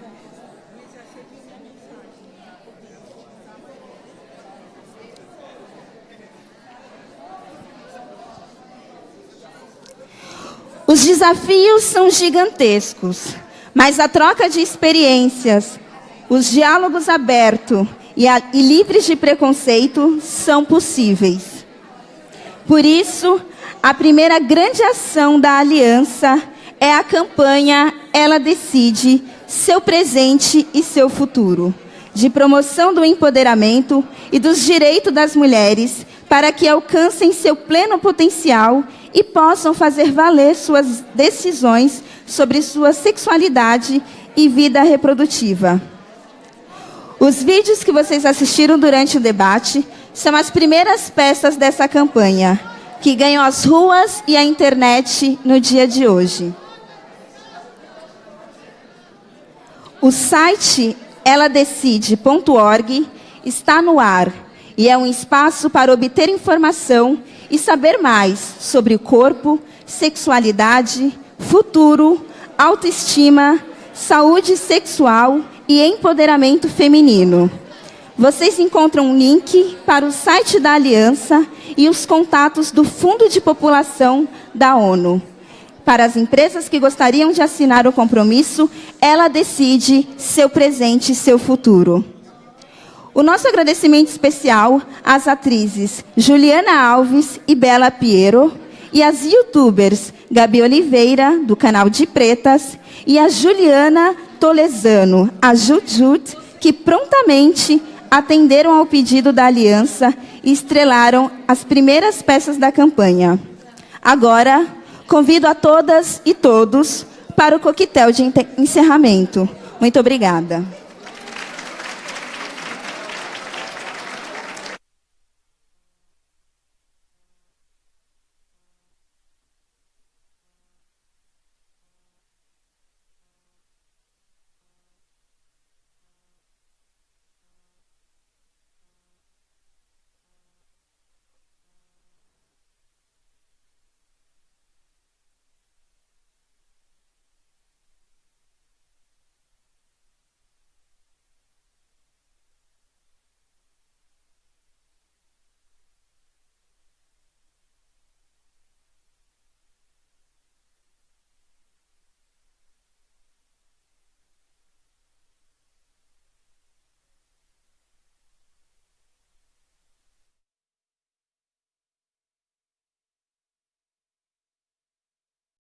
Os desafios são gigantescos, mas a troca de experiências, os diálogos abertos e livres de preconceito são possíveis. Por isso, a primeira grande ação da Aliança é a campanha Ela Decide, Seu Presente e Seu Futuro, de promoção do empoderamento e dos direitos das mulheres para que alcancem seu pleno potencial e possam fazer valer suas decisões sobre sua sexualidade e vida reprodutiva. Os vídeos que vocês assistiram durante o debate são as primeiras peças dessa campanha, que ganham as ruas e a internet no dia de hoje. O site eladecide.org está no ar e é um espaço para obter informação e saber mais sobre o corpo, sexualidade, futuro, autoestima, saúde sexual e empoderamento feminino. Vocês encontram um link para o site da Aliança e os contatos do Fundo de População da ONU. Para as empresas que gostariam de assinar o compromisso, ela decide seu presente e seu futuro. O nosso agradecimento especial às atrizes Juliana Alves e Bela Piero e às youtubers Gabi Oliveira, do canal de Pretas, e a Juliana Tolesano, a Jutjut, que prontamente atenderam ao pedido da Aliança e estrelaram as primeiras peças da campanha. Agora, convido a todas e todos para o coquetel de encerramento. Muito obrigada.